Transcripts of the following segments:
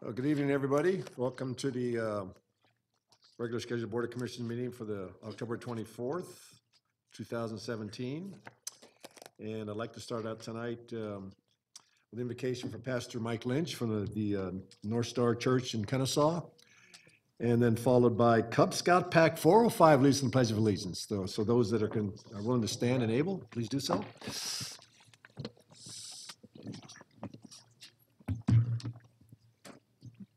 Good evening, everybody. Welcome to the regular scheduled Board of Commissioners meeting for the October 24th, 2017. And I'd like to start out tonight with an invocation from Pastor Mike Lynch from the North Star Church in Kennesaw, and then followed by Cub Scout Pack 405 leads in the Pledge of Allegiance. So those that are willing to stand and able, please do so.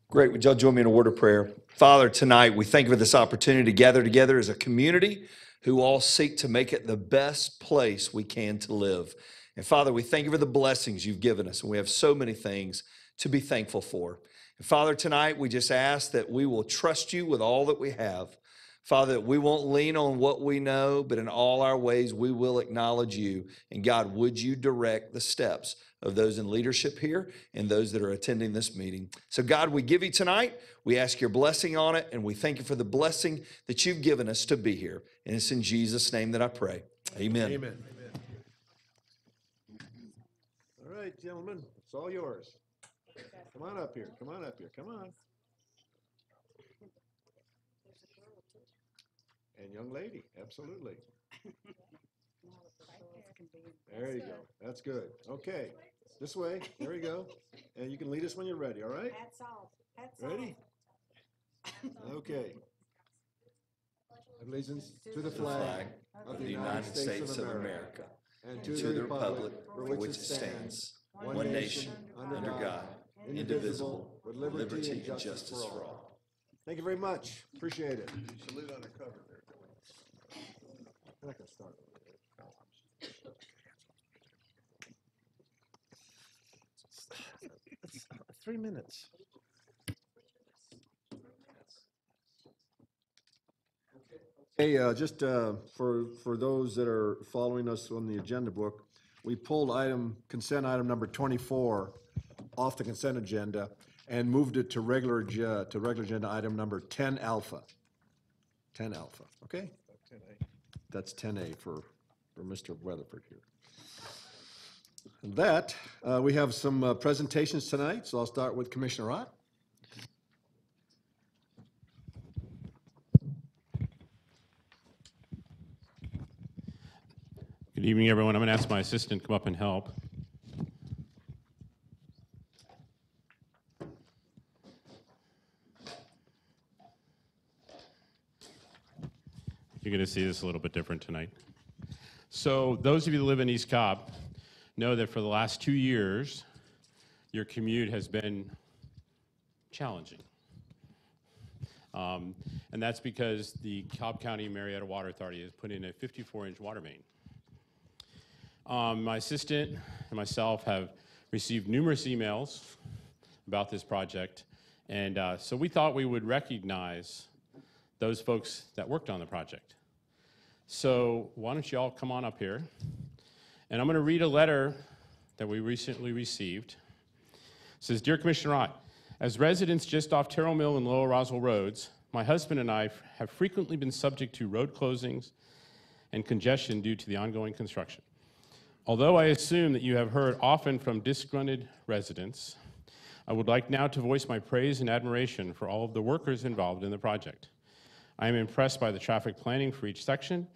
Great. Would y'all join me in a word of prayer? Father, tonight we thank you for this opportunity to gather together as a community who all seek to make it the best place we can to live. And Father, we thank you for the blessings you've given us, and we have so many things to be thankful for. And Father, tonight we just ask that we will trust you with all that we have. Father, that we won't lean on what we know, but in all our ways we will acknowledge you. And God, would you direct the steps of those in leadership here and those that are attending this meeting. So God, we give you tonight. We ask your blessing on it, and we thank you for the blessing that you've given us to be here. And it's in Jesus' name that I pray. Amen. Amen. All right, gentlemen, it's all yours. Come on up here. Come on up here. Come on. And young lady, absolutely. There you go. That's good. Okay, this way. There you go. And you can lead us when you're ready, all right? Hats off. Ready? Okay. Allegiance to the flag of the United States of America and and to the republic for which it stands, one nation, under God, indivisible, with liberty and justice for all. Thank you very much. Appreciate it. You should lead on the cover there. I'm not going to start. 3 minutes. Hey, just for those that are following us on the agenda book, we pulled consent item number 24 off the consent agenda and moved it to regular agenda item number 10 alpha. 10 alpha, okay? 10A. That's 10A for Mr. Weatherford here. And that, we have some presentations tonight, so I'll start with Commissioner Ott. Good evening, everyone. I'm going to ask my assistant to come up and help. You're going to see this a little bit different tonight. So those of you that live in East Cobb know that for the last 2 years, your commute has been challenging. And that's because the Cobb County Marietta Water Authority has put in a 54-inch water main. My assistant and myself have received numerous emails about this project, and so we thought we would recognize those folks that worked on the project. So why don't you all come on up here, and I'm going to read a letter that we recently received. It says, "Dear Commissioner Ott, as residents just off Terrell Mill and Lower Roswell roads, my husband and I have frequently been subject to road closings and congestion due to the ongoing construction. Although I assume that you have heard often from disgruntled residents, I would like now to voice my praise and admiration for all of the workers involved in the project. I am impressed by the traffic planning for each section,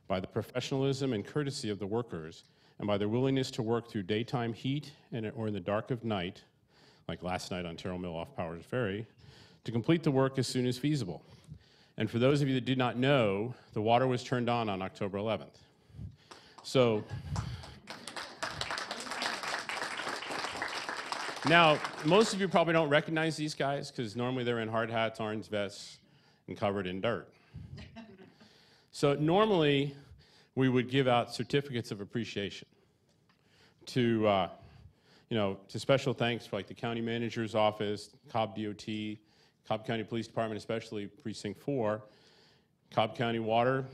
by the professionalism and courtesy of the workers, and by their willingness to work through daytime heat or in the dark of night, like last night on Terrell Mill off Powers Ferry, to complete the work as soon as feasible. And for those of you that did not know, the water was turned on October 11th. So, now, most of you probably don't recognize these guys because normally they're in hard hats, orange vests, and covered in dirt. So normally we would give out certificates of appreciation to special thanks for like the county manager's office, Cobb DOT, Cobb County Police Department, especially Precinct 4, Cobb County Water,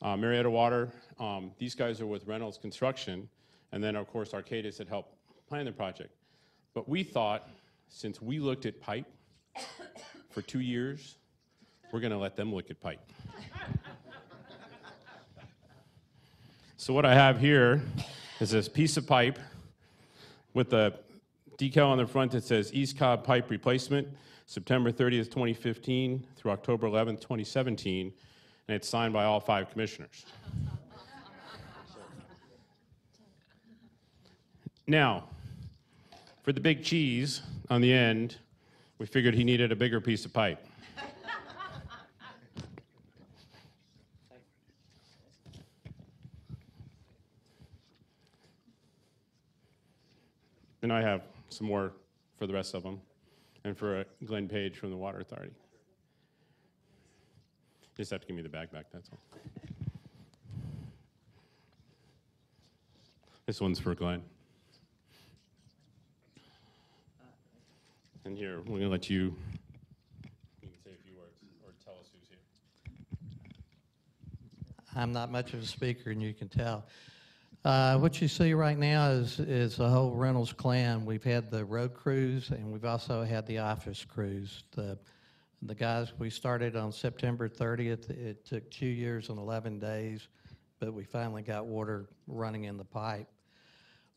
Marietta Water. These guys are with Reynolds Construction, and then of course Arcadis that helped plan the project. But we thought, since we looked at pipe for 2 years, we're going to let them look at pipe. So what I have here is this piece of pipe with the decal on the front that says East Cobb Pipe Replacement, September 30th, 2015 through October 11th, 2017, and it's signed by all 5 commissioners. Now, for the big cheese on the end, we figured he needed a bigger piece of pipe. And I have some more for the rest of them, and for Glenn Page from the Water Authority. Just have to give me the bag back, that's all. This one's for Glenn. And here, we're gonna let you can say a few words, or tell us who's here. I'm not much of a speaker, and you can tell. What you see right now is the whole Reynolds clan. We've had the road crews, and we've also had the office crews. The guys, we started on September 30th. It took 2 years and 11 days, but we finally got water running in the pipe.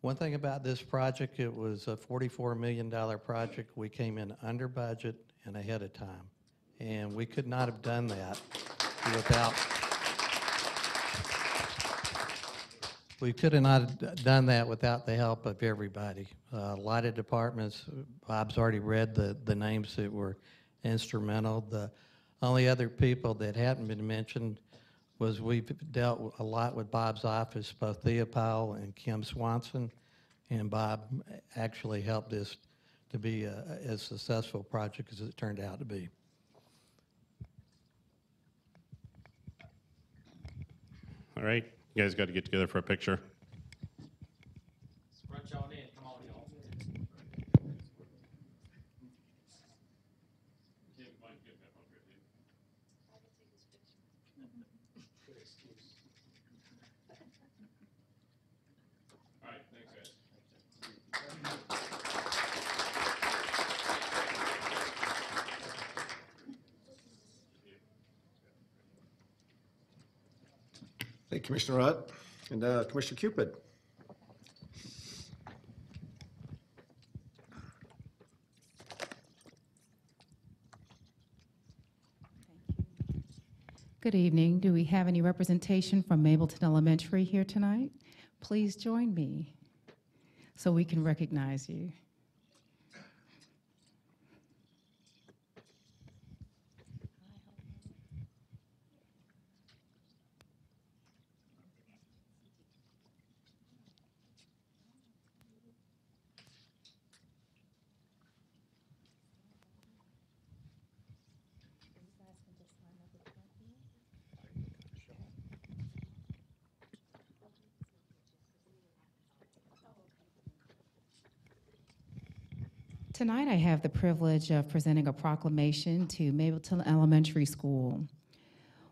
One thing about this project, it was a $44 million project. We came in under budget and ahead of time, and we could not have done that without. We could have not done that without the help of everybody. A lot of departments, Bob's already read the names that were instrumental. The only other people that hadn't been mentioned was we've dealt a lot with Bob's office, both Thea Powell and Kim Swanson, and Bob actually helped this to be as successful project as it turned out to be. All right, you guys got to get together for a picture. Front y'all in, come on, y'all. All right, thanks, guys. Thank you, Commissioner Rutt. And Commissioner Cupid. Good evening. Do we have any representation from Mableton Elementary here tonight? Please join me so we can recognize you. Tonight, I have the privilege of presenting a proclamation to Mableton Elementary School.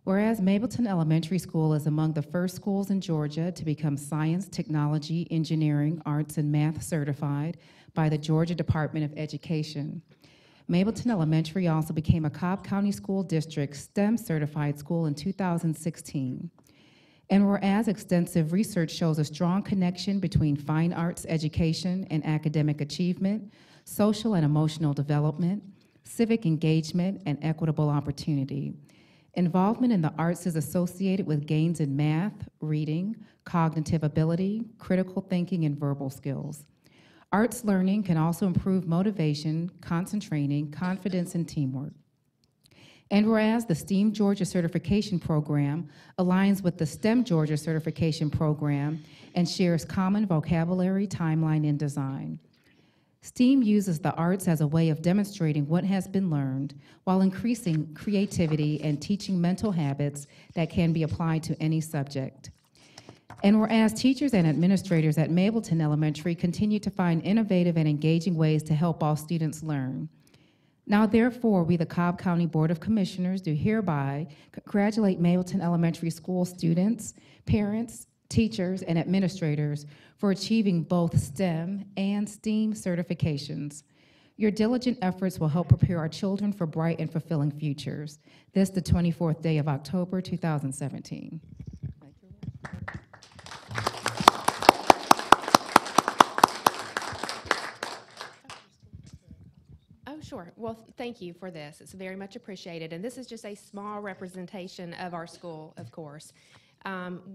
Whereas Mableton Elementary School is among the first schools in Georgia to become science, technology, engineering, arts, and math certified by the Georgia Department of Education. Mableton Elementary also became a Cobb County School District STEM certified school in 2016. And whereas extensive research shows a strong connection between fine arts education and academic achievement, social and emotional development, civic engagement, and equitable opportunity. Involvement in the arts is associated with gains in math, reading, cognitive ability, critical thinking, and verbal skills. Arts learning can also improve motivation, concentrating, confidence, and teamwork. And whereas the STEAM Georgia Certification Program aligns with the STEM Georgia Certification Program and shares common vocabulary, timeline, and design. STEAM uses the arts as a way of demonstrating what has been learned while increasing creativity and teaching mental habits that can be applied to any subject. And whereas teachers and administrators at Mableton Elementary continue to find innovative and engaging ways to help all students learn. Now, therefore, we, the Cobb County Board of Commissioners, do hereby congratulate Mableton Elementary School students, parents, teachers, and administrators for achieving both STEM and STEAM certifications. Your diligent efforts will help prepare our children for bright and fulfilling futures. This, the 24th day of October, 2017. Well, thank you for this. It's very much appreciated. And this is just a small representation of our school, of course.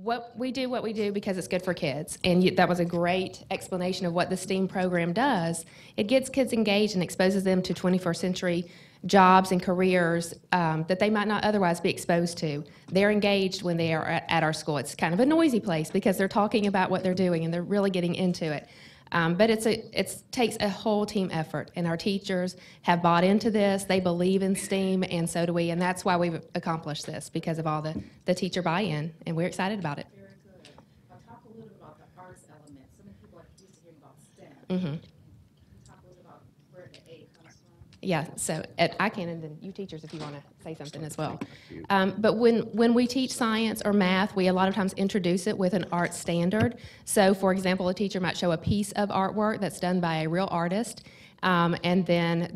What we do because it's good for kids. And that was a great explanation of what the STEAM program does. It gets kids engaged and exposes them to 21st century jobs and careers that they might not otherwise be exposed to. They're engaged when they are at our school. It's kind of a noisy place because they're talking about what they're doing and they're really getting into it. But it takes a whole team effort, and our teachers have bought into this. They believe in STEAM, and so do we, and that's why we've accomplished this, because of all the teacher buy-in, and we're excited about it. Very good. I'll talk a little bit about the arts element. So many people are used to hearing about STEM. Mm-hmm. Can you talk a little about where the A comes from? Yeah, so I can, and then you teachers, if you want to say something as well. But when we teach science or math, we a lot of times introduce it with an art standard. So, for example, a teacher might show a piece of artwork that's done by a real artist, and then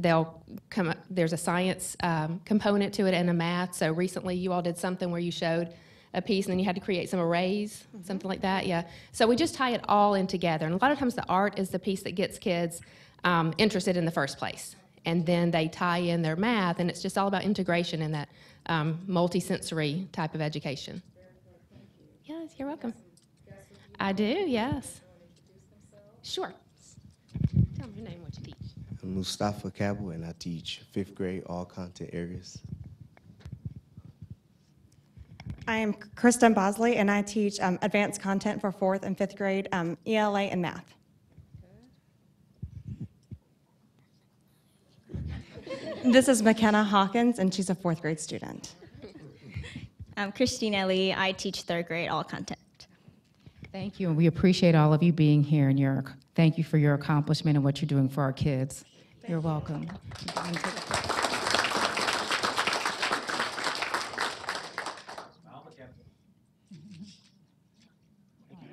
there's a science component to it and a math. So recently you all did something where you showed a piece and then you had to create some arrays, something like that, yeah. So we just tie it all in together. And a lot of times the art is the piece that gets kids interested in the first place. And then they tie in their math, and it's just all about integration in that multi-sensory type of education. Yes, you're welcome. I do, yes. Sure. Tell me your name, what you teach. I'm Mustafa Cabell, and I teach 5th grade all content areas. I am Kristen Bosley, and I teach advanced content for 4th and 5th grade ELA and math. This is McKenna Hawkins, and she's a 4th grade student. I'm Christine Ellie. I teach 3rd grade all content. Thank you, and we appreciate all of you being here, and thank you for your accomplishment and what you're doing for our kids. You're welcome.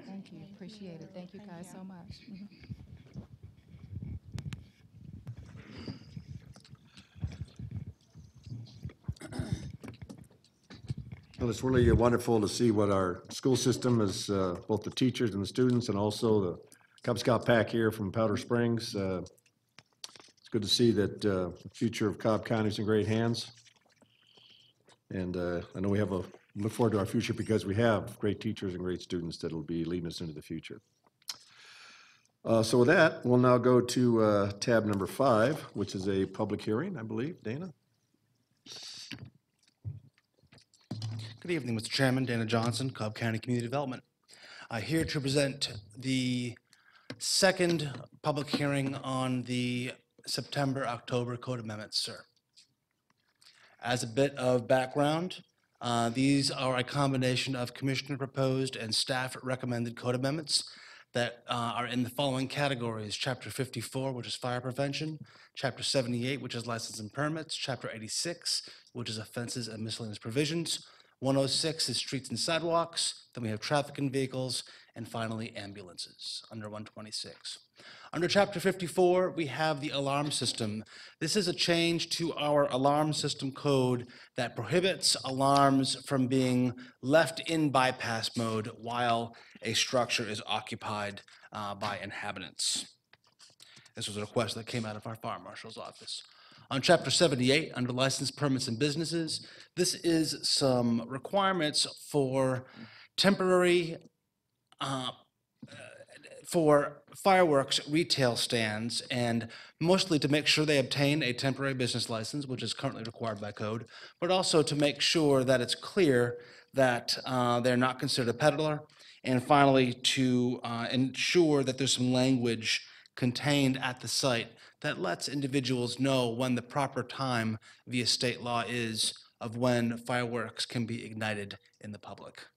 Thank you, appreciate it. Thank you guys so much. Well, it's really wonderful to see what our school system is, both the teachers and the students, and also the Cub Scout pack here from Powder Springs. It's good to see that the future of Cobb County is in great hands. And I know we look forward to our future because we have great teachers and great students that will be leading us into the future. So with that, we'll now go to tab number 5, which is a public hearing, I believe. Dana? Good evening, Mr. Chairman. Dana Johnson, Cobb County Community Development. Here to present the second public hearing on the September-October code amendments, sir. As a bit of background, these are a combination of commissioner-proposed and staff-recommended code amendments that are in the following categories: Chapter 54, which is fire prevention; Chapter 78, which is license and permits; Chapter 86, which is offenses and miscellaneous provisions; 106 is streets and sidewalks; then we have traffic and vehicles; and finally ambulances under 126. Under Chapter 54, we have the alarm system. This is a change to our alarm system code that prohibits alarms from being left in bypass mode while a structure is occupied by inhabitants. This was a request that came out of our fire marshal's office. On Chapter 78, under license, permits, and businesses, this is some requirements for temporary for fireworks retail stands, and mostly to make sure they obtain a temporary business license, which is currently required by code, but also to make sure that it's clear that they're not considered a peddler, and finally to ensure that there's some language contained at the site that lets individuals know when the proper time via state law is of when fireworks can be ignited in the public.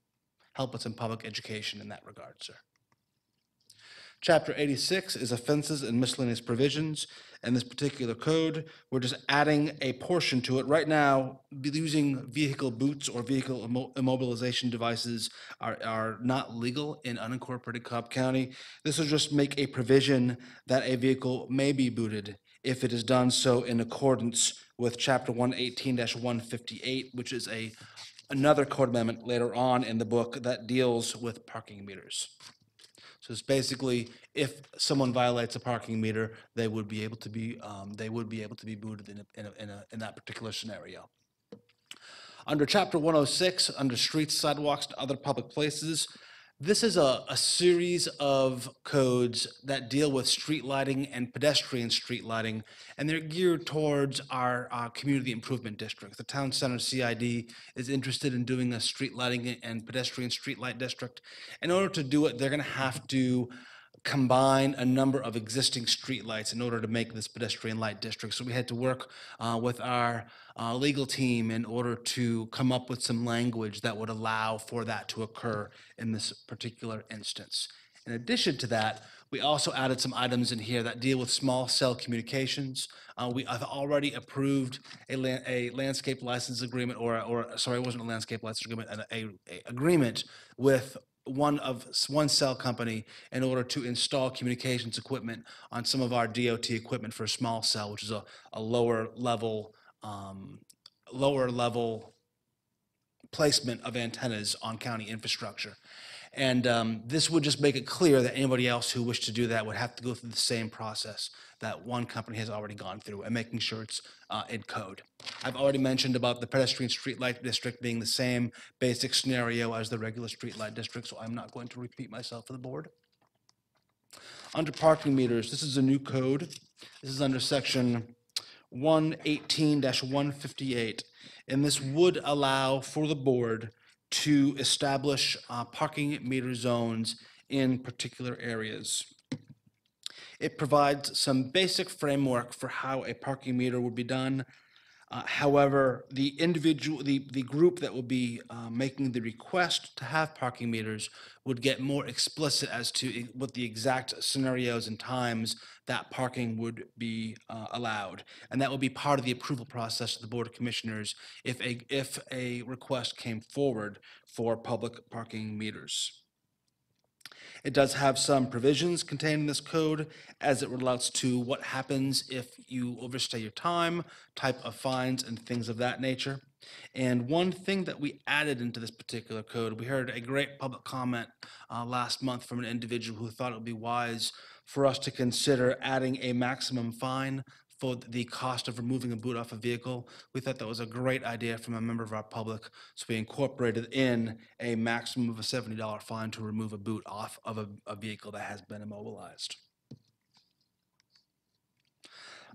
Help with some public education in that regard, sir. Chapter 86 is offenses and miscellaneous provisions. In this particular code, we're just adding a portion to it. Right now, using vehicle boots or vehicle immobilization devices are not legal in unincorporated Cobb County. This will just make a provision that a vehicle may be booted if it is done so in accordance with Chapter 118-158, which is another code amendment later on in the book that deals with parking meters. So it's basically, if someone violates a parking meter, they would be able to be booted in that particular scenario. Under Chapter 106, under streets, sidewalks, and other public places, this is a series of codes that deal with street lighting and pedestrian street lighting, and they're geared towards our community improvement districts. The Town Center CID is interested in doing a street lighting and pedestrian street light district. In order to do it, they're going to have to combine a number of existing streetlights in order to make this pedestrian light district. So we had to work with our legal team in order to come up with some language that would allow for that to occur in this particular instance. In addition to that, we also added some items in here that deal with small cell communications. We have already approved a landscape license agreement, sorry, it wasn't a landscape license agreement, a agreement with one cell company in order to install communications equipment on some of our DOT equipment for small cell, which is a lower level placement of antennas on county infrastructure. And this would just make it clear that anybody else who wished to do that would have to go through the same process that one company has already gone through, and making sure it's in code. I've already mentioned about the pedestrian streetlight district being the same basic scenario as the regular streetlight district, so I'm not going to repeat myself for the board. Under parking meters, this is a new code. This is under section 118-158, and this would allow for the board to establish parking meter zones in particular areas. It provides some basic framework for how a parking meter would be done. However, the group that would be making the request to have parking meters would get more explicit as to what the exact scenarios and times that parking would be allowed. And that would be part of the approval process of the Board of Commissioners if a request came forward for public parking meters. It does have some provisions contained in this code as it relates to what happens if you overstay your time, type of fines, and things of that nature. And one thing that we added into this particular code, we heard a great public comment last month from an individual who thought it would be wise for us to consider adding a maximum fine for the cost of removing a boot off a vehicle. We thought that was a great idea from a member of our public, so we incorporated in a maximum of a $70 fine to remove a boot off of a vehicle that has been immobilized.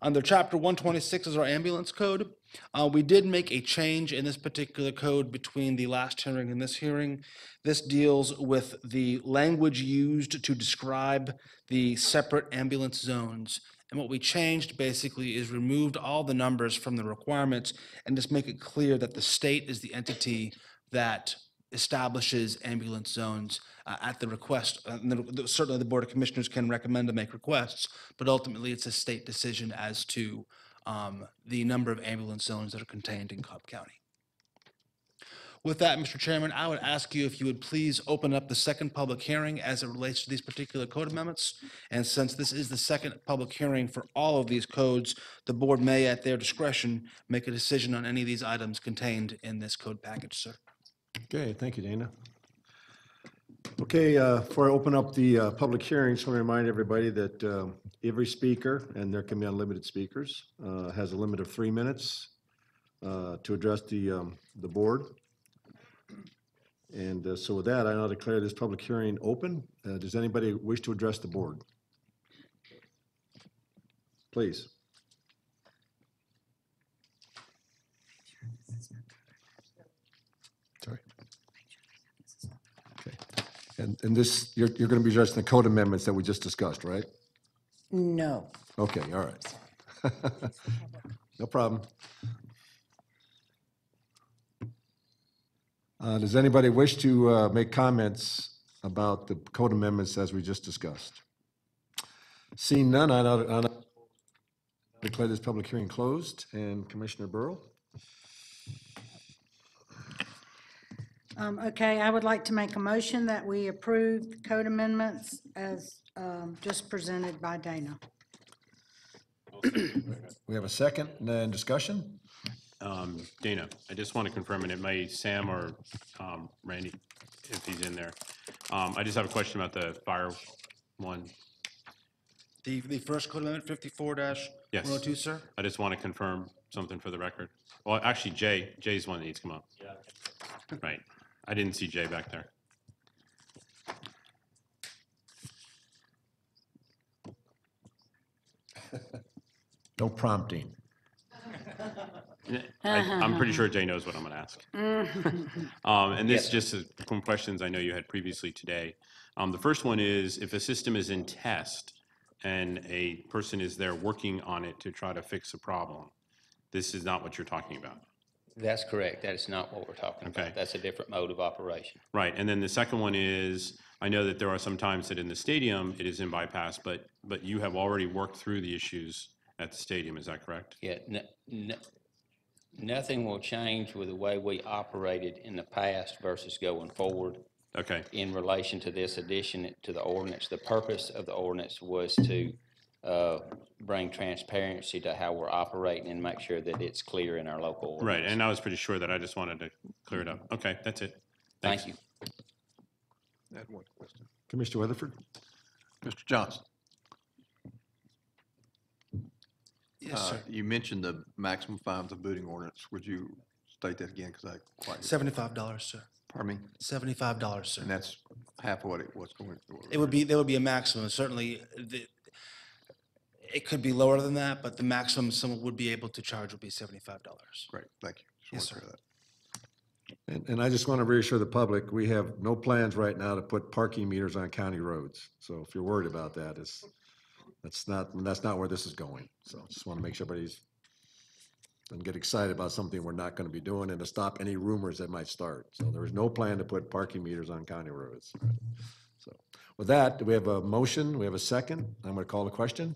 Under Chapter 126 is our ambulance code. We did make a change in this particular code between the last hearing and this hearing. This deals with the language used to describe the separate ambulance zones. And what we changed basically is removed all the numbers from the requirements and just make it clear that the state is the entity that establishes ambulance zones at the request. Certainly the Board of Commissioners can recommend to make requests, but ultimately it's a state decision as to the number of ambulance zones that are contained in Cobb County. With that, Mr. Chairman, I would ask you if you would please open up the second public hearing as it relates to these particular code amendments. And since this is the second public hearing for all of these codes, the board may, at their discretion, make a decision on any of these items contained in this code package, sir. Okay, thank you, Dana. Okay, before I open up the public hearing, just want to remind everybody that every speaker, and there can be unlimited speakers, has a limit of 3 minutes to address the board. And so with that, I now declare this public hearing open. Does anybody wish to address the board? Please. Sorry. Okay. And this, you're going to be addressing the code amendments that we just discussed, right? No. Okay, all right. No problem. Does anybody wish to make comments about the code amendments as we just discussed? Seeing none, I declare this public hearing closed. And Commissioner Burrow? Okay, I would like to make a motion that we approve the code amendments as just presented by Dana. We have a second and discussion? Dana, I just want to confirm, and it may Sam or Randy, if he's in there, I just have a question about the fire one. The first code amendment, 54-102, Yes. sir? I just want to confirm something for the record. Well, actually, Jay's the one that needs to come up. Yeah. Right. I didn't see Jay back there. No prompting. I'm pretty sure Jay knows what I'm going to ask. And this just is some questions I know you had previously today. The first one is, if a system is in test and a person is there working on it to try to fix a problem, this is not what you're talking about. That's correct. That is not what we're talking Okay. about. That's a different mode of operation. Right, and then the second one is, I know that there are some times that in the stadium it is in bypass, but you have already worked through the issues at the stadium, is that correct? Yeah, nothing will change with the way we operated in the past versus going forward Okay, in relation to this addition to the ordinance. The purpose of the ordinance was to bring transparency to how we're operating and make sure that it's clear in our local ordinance. right, and I was pretty sure that, I just wanted to clear it up. Okay, that's it. Thanks. Thank you. I had one question. Commissioner Weatherford? Mr. Johnson, Yes, sir. you mentioned the maximum fines of booting ordinance. Would you state that again? Because I quite, $75, sir. pardon me? $75, sir. And that's half of what it was going for. There would be a maximum. Certainly, it could be lower than that, but the maximum someone would be able to charge would be $75. Great, thank you. Yes, Just wanted to sir. clear that. And I just want to reassure the public, we have no plans right now to put parking meters on county roads. So if you're worried about that, that's not where this is going. So just want to make sure everybody's, doesn't get excited about something we're not going to be doing and to stop any rumors that might start. So there is no plan to put parking meters on county roads. So with that, do we have a motion? We have a second? I'm going to call the question.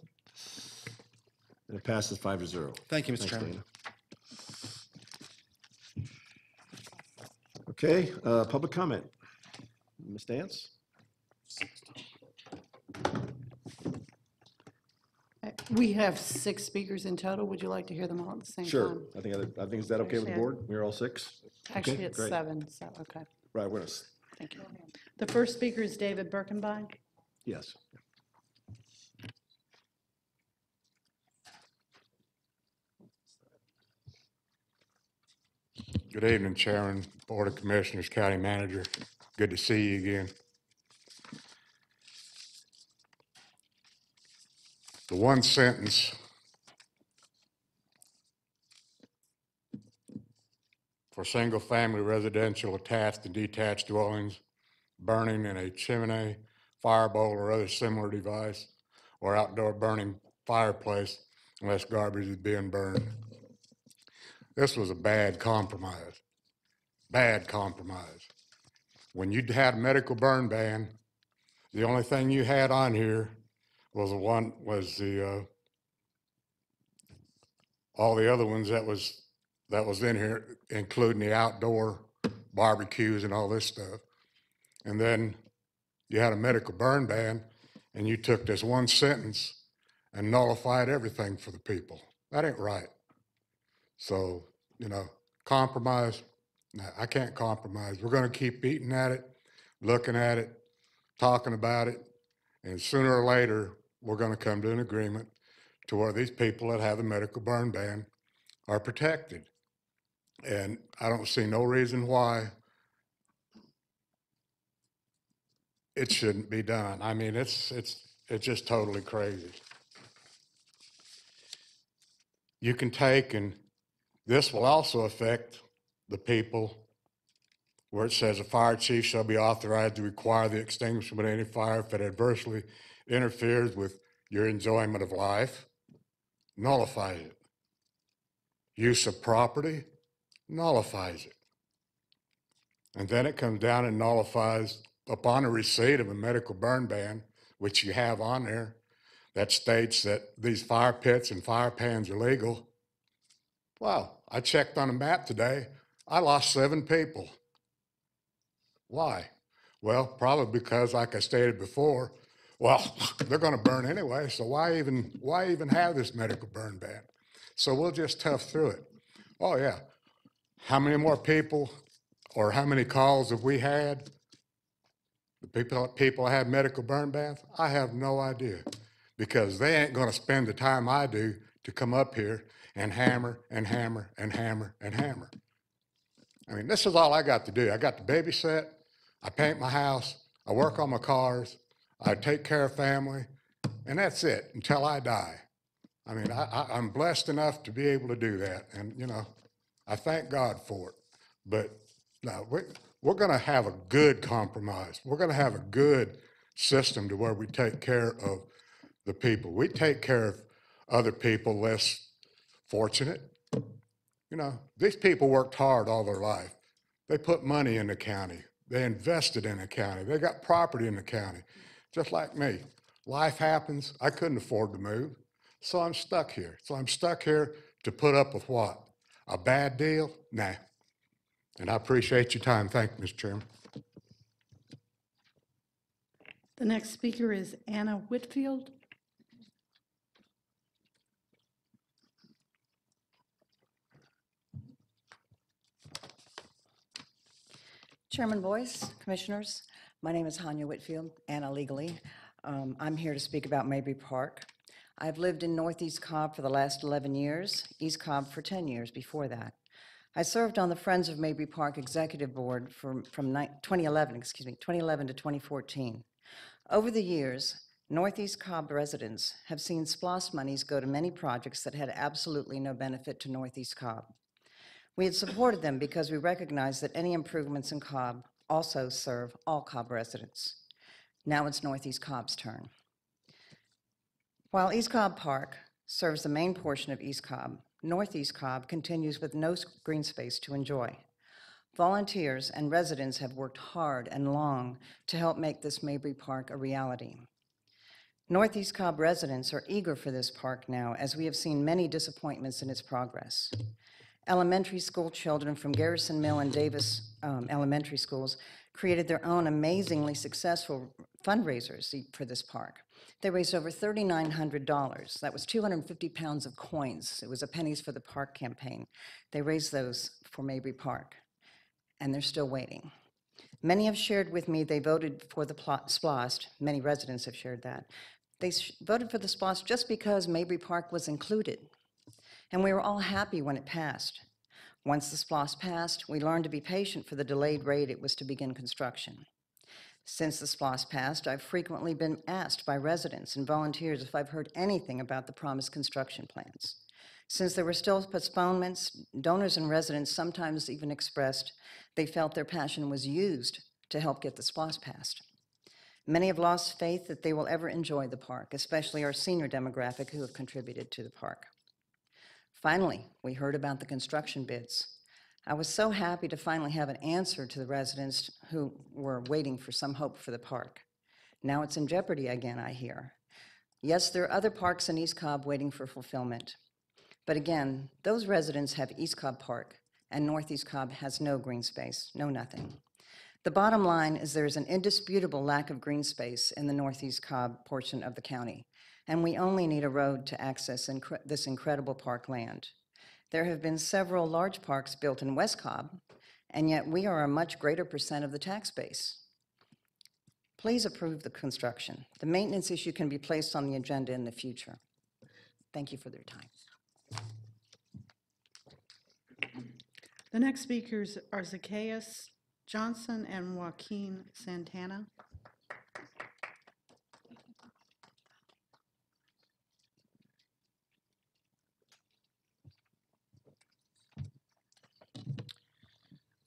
And it passes 5-0. Thank you, Mr. Thanks, Chairman. Dana. Okay, public comment. Ms. Dance? We have 6 speakers in total. Would you like to hear them all at the same Sure. time? I think, is that okay with the board? We're all 6? Actually, Okay, it's great. 7, so, okay, Right, thank you. The first speaker is David Birkenbein. yes. Good evening, Chairman, Board of Commissioners, County Manager. Good to see you again. The one sentence for single-family residential attached and detached dwellings burning in a chimney, firebowl, or other similar device, or outdoor burning fireplace unless garbage is being burned. This was a bad compromise. Bad compromise. When you had a medical burn ban, the only thing you had on here was all the other ones that was in here, including the outdoor barbecues and all this stuff. And then you had a medical burn ban, and you took this one sentence and nullified everything for the people. That ain't right. So, compromise, no, I can't compromise. We're going to keep beating at it, looking at it, talking about it, and sooner or later, we're going to come to an agreement to where these people that have a medical burn ban are protected. And I don't see no reason why it shouldn't be done. I mean, it's just totally crazy. You can take, and this will also affect the people where it says a fire chief shall be authorized to require the extinguishment of any fire if it adversely interferes with your enjoyment of life, nullifies it. Use of property, nullifies it. And then it comes down and nullifies upon a receipt of a medical burn ban, which you have on there, that states that these fire pits and fire pans are legal. Wow, I checked on a map today. I lost 7 people. Why? Well, probably because, like I stated before, well, they're going to burn anyway, so why even have this medical burn ban? So we'll just tough through it. Oh, yeah. How many more people or how many calls have we had The people have medical burn baths, I have no idea, because they ain't gonna spend the time I do to come up here and hammer and hammer and hammer and hammer. I mean, this is all I got to do. I got to babysit, I paint my house, I work on my cars, I take care of family, and that's it until I die. I mean, I'm blessed enough to be able to do that, and, you know, I thank God for it. But no, we're going to have a good compromise. We're going to have a good system to where we take care of the people. We take care of other people less fortunate. You know, these people worked hard all their life. They put money in the county. They invested in the county. They got property in the county, just like me. Life happens. I couldn't afford to move, so I'm stuck here. So I'm stuck here to put up with what? A bad deal? Nah. And I appreciate your time. Thank you, Mr. Chairman. The next speaker is Anna Whitfield. Chairman Boyce, Commissioners, my name is Hanya Whitfield, Anna legally. I'm here to speak about Mabry Park. I've lived in Northeast Cobb for the last 11 years, East Cobb for 10 years before that. I served on the Friends of Mabry Park Executive Board from 2011 to 2014. Over the years, Northeast Cobb residents have seen SPLOST monies go to many projects that had absolutely no benefit to Northeast Cobb. We had supported them because we recognized that any improvements in Cobb also serve all Cobb residents. Now it's Northeast Cobb's turn. While East Cobb Park serves the main portion of East Cobb, Northeast Cobb continues with no green space to enjoy. Volunteers and residents have worked hard and long to help make this Mabry Park a reality. Northeast Cobb residents are eager for this park now, as we have seen many disappointments in its progress. Elementary school children from Garrison Mill and Davis elementary schools created their own amazingly successful fundraisers for this park. They raised over $3,900. That was 250 pounds of coins. It was a Pennies for the Park campaign. They raised those for Mabry Park, and they're still waiting. Many have shared with me they voted for the SPLOST. Many residents have shared that. They voted for the SPLOST just because Mabry Park was included. And we were all happy when it passed. Once the SPLOST passed, we learned to be patient for the delayed rate it was to begin construction. Since the SPLOST passed, I've frequently been asked by residents and volunteers if I've heard anything about the promised construction plans. Since there were still postponements, donors and residents sometimes even expressed they felt their passion was used to help get the SPLOST passed. Many have lost faith that they will ever enjoy the park, especially our senior demographic who have contributed to the park. Finally, we heard about the construction bids. I was so happy to finally have an answer to the residents who were waiting for some hope for the park. Now it's in jeopardy again, I hear. Yes, there are other parks in East Cobb waiting for fulfillment. But again, those residents have East Cobb Park, and Northeast Cobb has no green space, no nothing. The bottom line is there's an indisputable lack of green space in the Northeast Cobb portion of the county, and we only need a road to access this incredible park land. There have been several large parks built in West Cobb, and yet we are a much greater percent of the tax base. Please approve the construction. The maintenance issue can be placed on the agenda in the future. Thank you for their time. The next speakers are Zacchaeus Johnson and Joaquin Santana.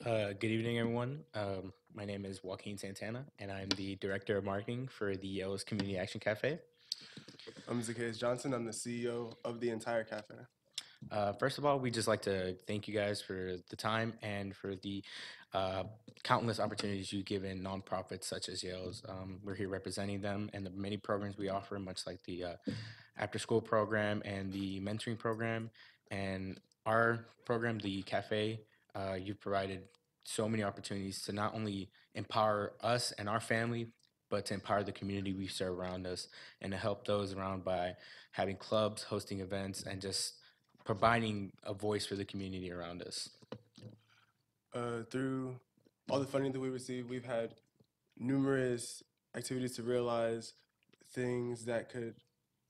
Good evening, everyone. My name is Joaquin Santana, and I'm the Director of Marketing for the Ellis Community Action Cafe. I'm Zacchaeus Johnson. I'm the CEO of the entire cafe. First of all, we'd just like to thank you guys for the time and for the countless opportunities you give in nonprofits such as Yale's. We're here representing them and the many programs we offer, much like the after-school program and the mentoring program. And our program, the cafe, you've provided so many opportunities to not only empower us and our family, but to empower the community we serve around us and to help those around by having clubs, hosting events, and just providing a voice for the community around us. Through all the funding that we received, we've had numerous activities to realize things that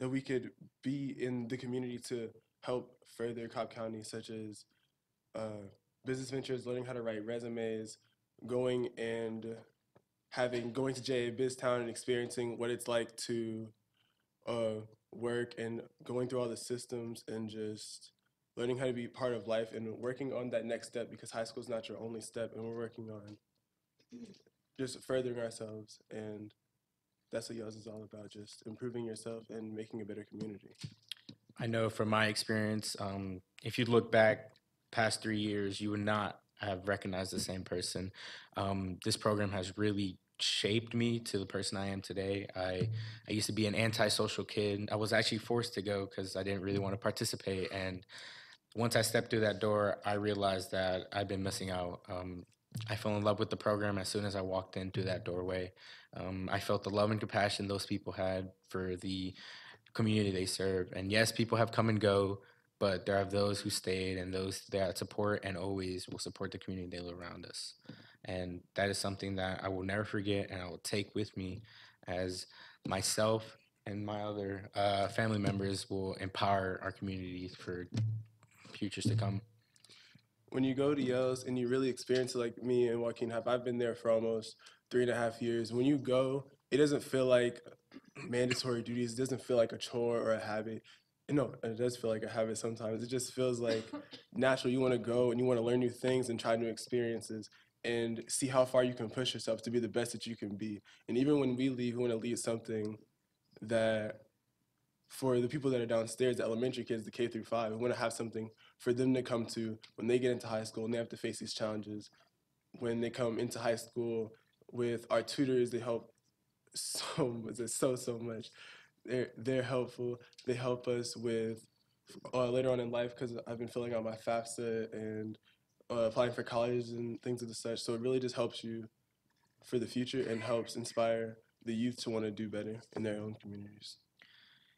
we could be in the community to help further Cobb County, such as business ventures, learning how to write resumes, going to JA BizTown and experiencing what it's like to work and going through all the systems and just learning how to be part of life and working on that next step, because high school is not your only step, and we're working on just furthering ourselves. And that's what Yells is all about, just improving yourself and making a better community. I know from my experience, if you look back past 3 years, you would not have recognized the same person. This program has really shaped me to the person I am today. I used to be an antisocial kid. I was actually forced to go because I didn't really want to participate. And once I stepped through that door, I realized that I've been missing out. I fell in love with the program as soon as I walked in through that doorway. I felt the love and compassion those people had for the community they serve. And yes, people have come and go, but there are those who stayed and those that support and always will support the community they live around us. And that is something that I will never forget, and I will take with me as myself and my other family members will empower our community for futures to come. When you go to Yells and you really experience it like me and Joaquin have, I've been there for almost 3.5 years. When you go, it doesn't feel like mandatory duties. It doesn't feel like a chore or a habit. No, it does feel like a habit sometimes. It just feels like natural. You want to go and you want to learn new things and try new experiences and see how far you can push yourself to be the best that you can be. And even when we leave, we want to leave something that, for the people that are downstairs, the elementary kids, the K through 5, we want to have something for them to come to when they get into high school and they have to face these challenges. When they come into high school with our tutors, they help so much. They're helpful. They help us with later on in life, because I've been filling out my FAFSA and applying for colleges and things of the such. So it really just helps you for the future and helps inspire the youth to want to do better in their own communities.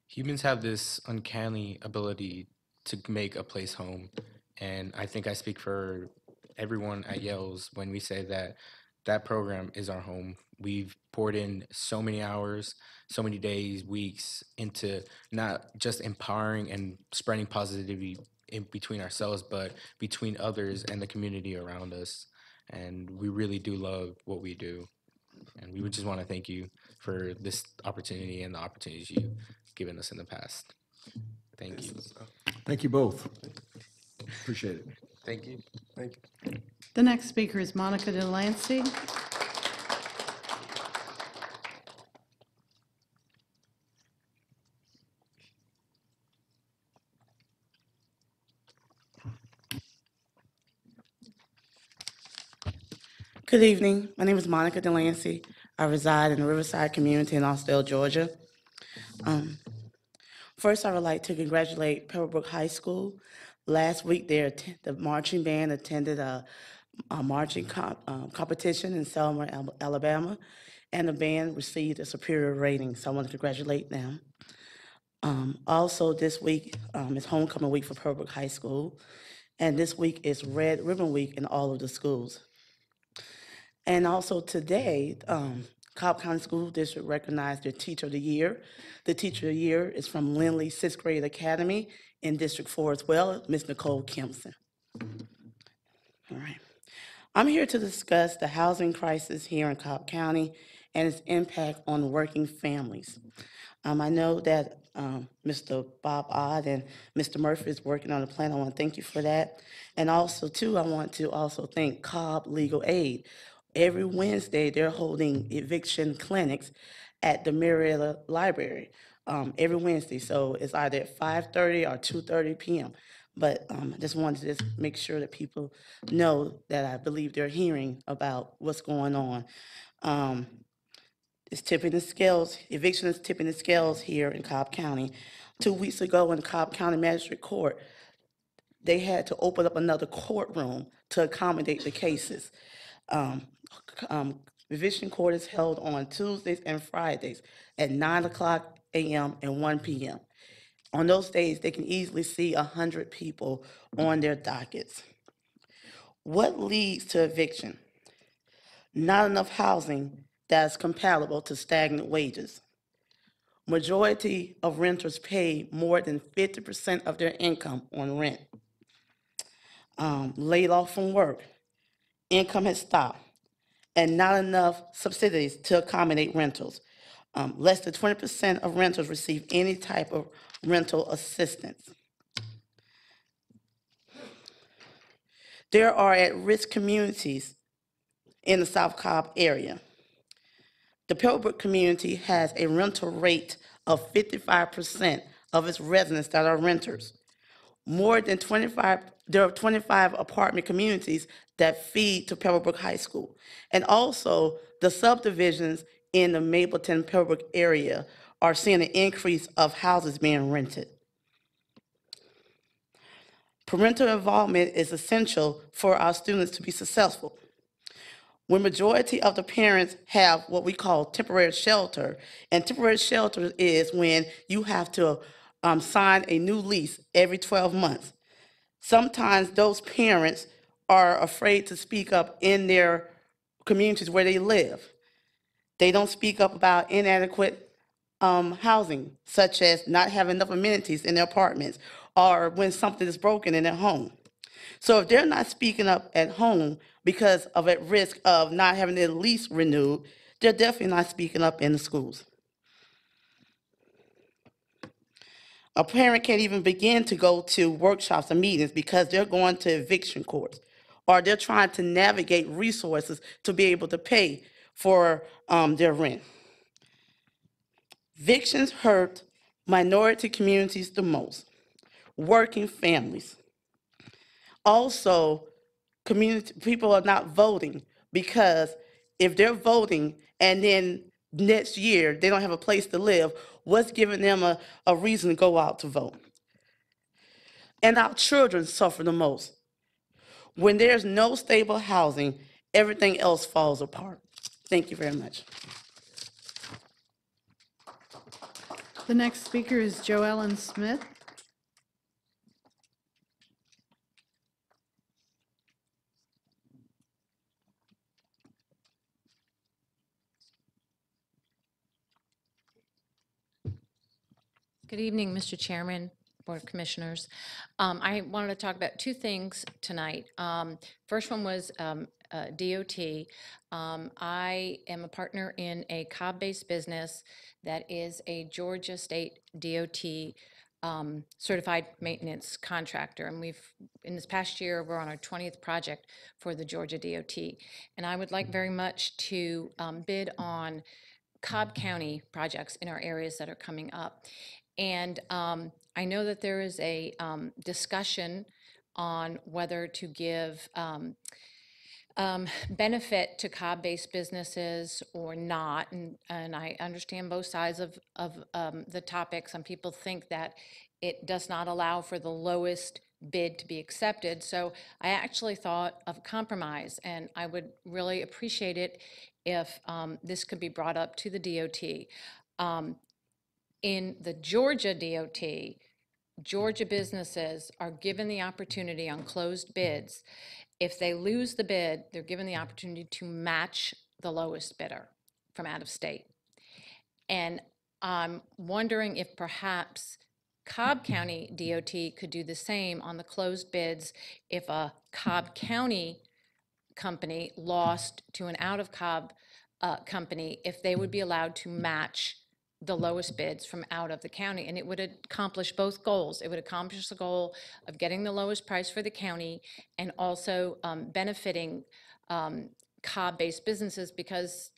Humans have this uncanny ability to make a place home. And I think I speak for everyone at Yells when we say that that program is our home. We've poured in so many hours, so many days, weeks into not just empowering and spreading positivity in between ourselves, but between others and the community around us. And we really do love what we do. And we would just want to thank you for this opportunity and the opportunities you've given us in the past. Thank you. Thank you both. Appreciate it. Thank you. Thank you. The next speaker is Monica Delancey. Good evening. My name is Monica Delancey. I reside in the Riverside community in Austell, Georgia. First, I would like to congratulate Pebblebrook High School. Last week, the marching band attended a marching competition in Selma, Alabama, and the band received a superior rating, so I want to congratulate them. Also, this week is homecoming week for Pebblebrook High School, and this week is Red Ribbon Week in all of the schools. And also today, Cobb County School District recognized their Teacher of the Year. The Teacher of the Year is from Lindley 6th Grade Academy in District 4 as well, Ms. Nicole Kempson. All right. I'm here to discuss the housing crisis here in Cobb County and its impact on working families. I know that Mr. Bob Odd and Mr. Murphy is working on a plan. I want to thank you for that. And also, too, I want to also thank Cobb Legal Aid. Every Wednesday, they're holding eviction clinics at the Marietta Library every Wednesday. So it's either at 5:30 or 2:30 p.m. But I just wanted to just make sure that people know that I believe they're hearing about what's going on. It's tipping the scales. Eviction is tipping the scales here in Cobb County. 2 weeks ago in Cobb County Magistrate Court, they had to open up another courtroom to accommodate the cases. Eviction court is held on Tuesdays and Fridays at 9:00 a.m. and 1 p.m. On those days, they can easily see 100 people on their dockets. What leads to eviction? Not enough housing that's compatible to stagnant wages. Majority of renters pay more than 50% of their income on rent. Laid off from work, income has stopped, and not enough subsidies to accommodate rentals. Less than 20% of renters receive any type of rental assistance. There are at-risk communities in the South Cobb area. The Pebblebrook community has a rental rate of 55% of its residents that are renters. There are 25 apartment communities that feed to Pebblebrook High School. And also, the subdivisions in the Mapleton-Pebblebrook area are seeing an increase of houses being rented. Parental involvement is essential for our students to be successful. When majority of the parents have what we call temporary shelter, and temporary shelter is when you have to sign a new lease every 12 months. Sometimes those parents are afraid to speak up in their communities where they live. They don't speak up about inadequate housing, such as not having enough amenities in their apartments, or when something is broken in their home. So if they're not speaking up at home because of at risk of not having their lease renewed, they're definitely not speaking up in the schools. A parent can't even begin to go to workshops and meetings because they're going to eviction courts, or they're trying to navigate resources to be able to pay for their rent. Evictions hurt minority communities the most, working families. Also, people are not voting because if they're voting and then next year they don't have a place to live, what's giving them a reason to go out to vote? And our children suffer the most. When there's no stable housing, everything else falls apart. Thank you very much. The next speaker is Joellen Smith. Good evening, Mr. Chairman, Board of Commissioners. I wanted to talk about two things tonight. First one was DOT. I am a partner in a Cobb-based business that is a Georgia State DOT certified maintenance contractor. And in this past year, we're on our 20th project for the Georgia DOT. And I would like very much to bid on Cobb County projects in our areas that are coming up. And I know that there is a discussion on whether to give benefit to Cobb-based businesses or not, and I understand both sides of the topic. Some people think that it does not allow for the lowest bid to be accepted. So I actually thought of a compromise, and I would really appreciate it if this could be brought up to the DOT. In the Georgia DOT, Georgia businesses are given the opportunity on closed bids. If they lose the bid, they're given the opportunity to match the lowest bidder from out of state. And I'm wondering if perhaps Cobb County DOT could do the same on the closed bids if a Cobb County company lost to an out of Cobb company, if they would be allowed to match the lowest bids from out of the county. And it would accomplish both goals. It would accomplish the goal of getting the lowest price for the county and also benefiting Cobb-based businesses because,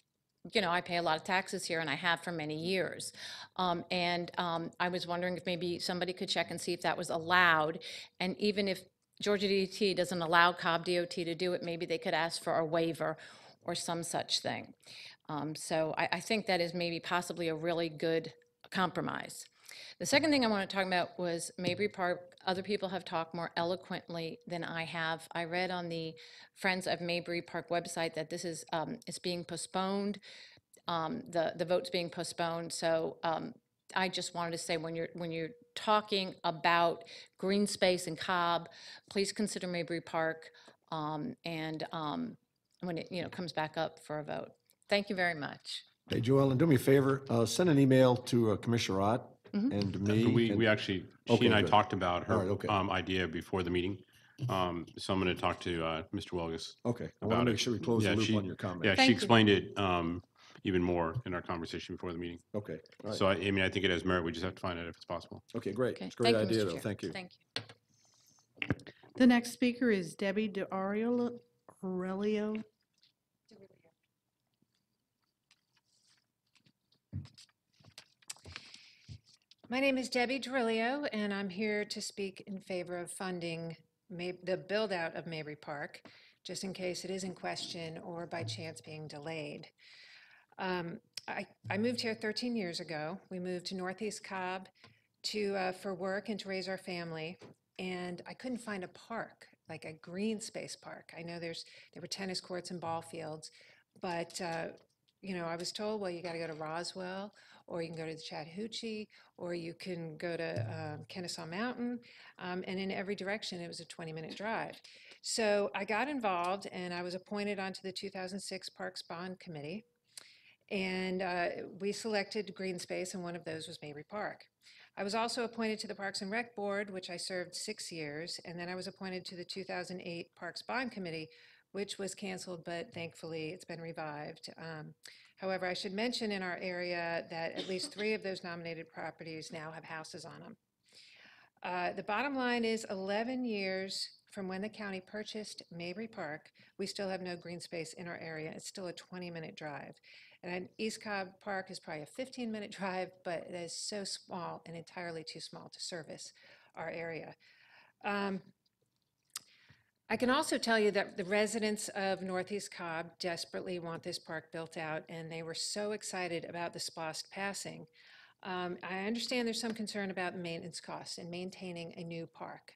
you know, I pay a lot of taxes here and I have for many years. I was wondering if maybe somebody could check and see if that was allowed. And even if Georgia DOT doesn't allow Cobb DOT to do it, maybe they could ask for a waiver or some such thing. So I think that is maybe possibly a really good compromise. The second thing I want to talk about was Mabry Park. Other people have talked more eloquently than I have. I read on the Friends of Mabry Park website that this is it's being postponed. The vote's being postponed. So I just wanted to say when you're talking about green space in Cobb, please consider Mabry Park when it comes back up for a vote. Thank you very much. Hey, Joellen, do me a favor, send an email to Commissioner Ott and to me. We actually, she Okay, and I good. talked about her All right, okay. idea before the meeting. So I'm going to talk to Mr. Wilgus. Okay, I want about to it. make sure we close the Yeah, loop she- on your comment. Yeah, Thank she you. explained it even more in our conversation before the meeting. Okay, all right. So I mean, I think it has merit. We just have to find out if it's possible. Okay, great. Okay. It's a great Thank you, idea, Mr. though. Chair. Thank you. Thank you. The next speaker is Debbie Aurelio. My name is Debbie Drillio, and I'm here to speak in favor of funding the build-out of Mabry Park, just in case it is in question or by chance being delayed. I moved here 13 years ago. We moved to Northeast Cobb for work and to raise our family, and I couldn't find a park, like a green space park. I know there were tennis courts and ball fields, but I was told, well, you got to go to Roswell, or you can go to the Chattahoochee, or you can go to Kennesaw Mountain, and in every direction, it was a 20-minute drive. So I got involved, and I was appointed onto the 2006 Parks Bond Committee, and we selected green space, and one of those was Mabry Park. I was also appointed to the Parks and Rec Board, which I served 6 years, and then I was appointed to the 2008 Parks Bond Committee, which was canceled, but thankfully it's been revived. However, I should mention in our area that at least 3 of those nominated properties now have houses on them. The bottom line is 11 years from when the county purchased Mabry Park, we still have no green space in our area. It's still a 20-minute drive. And East Cobb Park is probably a 15-minute drive, but it is so small and entirely too small to service our area. I can also tell you that the residents of Northeast Cobb desperately want this park built out, and they were so excited about the SPOST passing. I understand there's some concern about maintenance costs and maintaining a new park.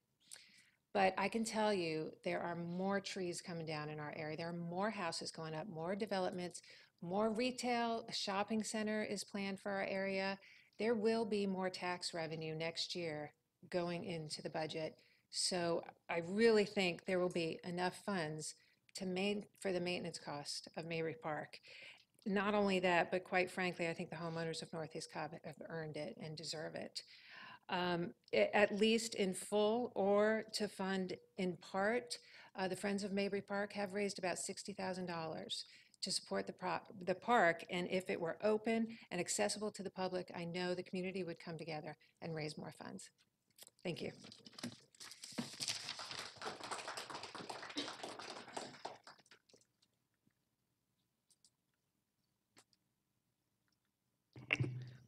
But I can tell you there are more trees coming down in our area. There are more houses going up, more developments, more retail. A shopping center is planned for our area. There will be more tax revenue next year going into the budget. So I really think there will be enough funds for the maintenance cost of Mabry Park. Not only that, but quite frankly, I think the homeowners of Northeast Cobb have earned it and deserve it. At least in full or to fund in part, the Friends of Mabry Park have raised about $60,000 to support the park, and if it were open and accessible to the public, I know the community would come together and raise more funds. Thank you.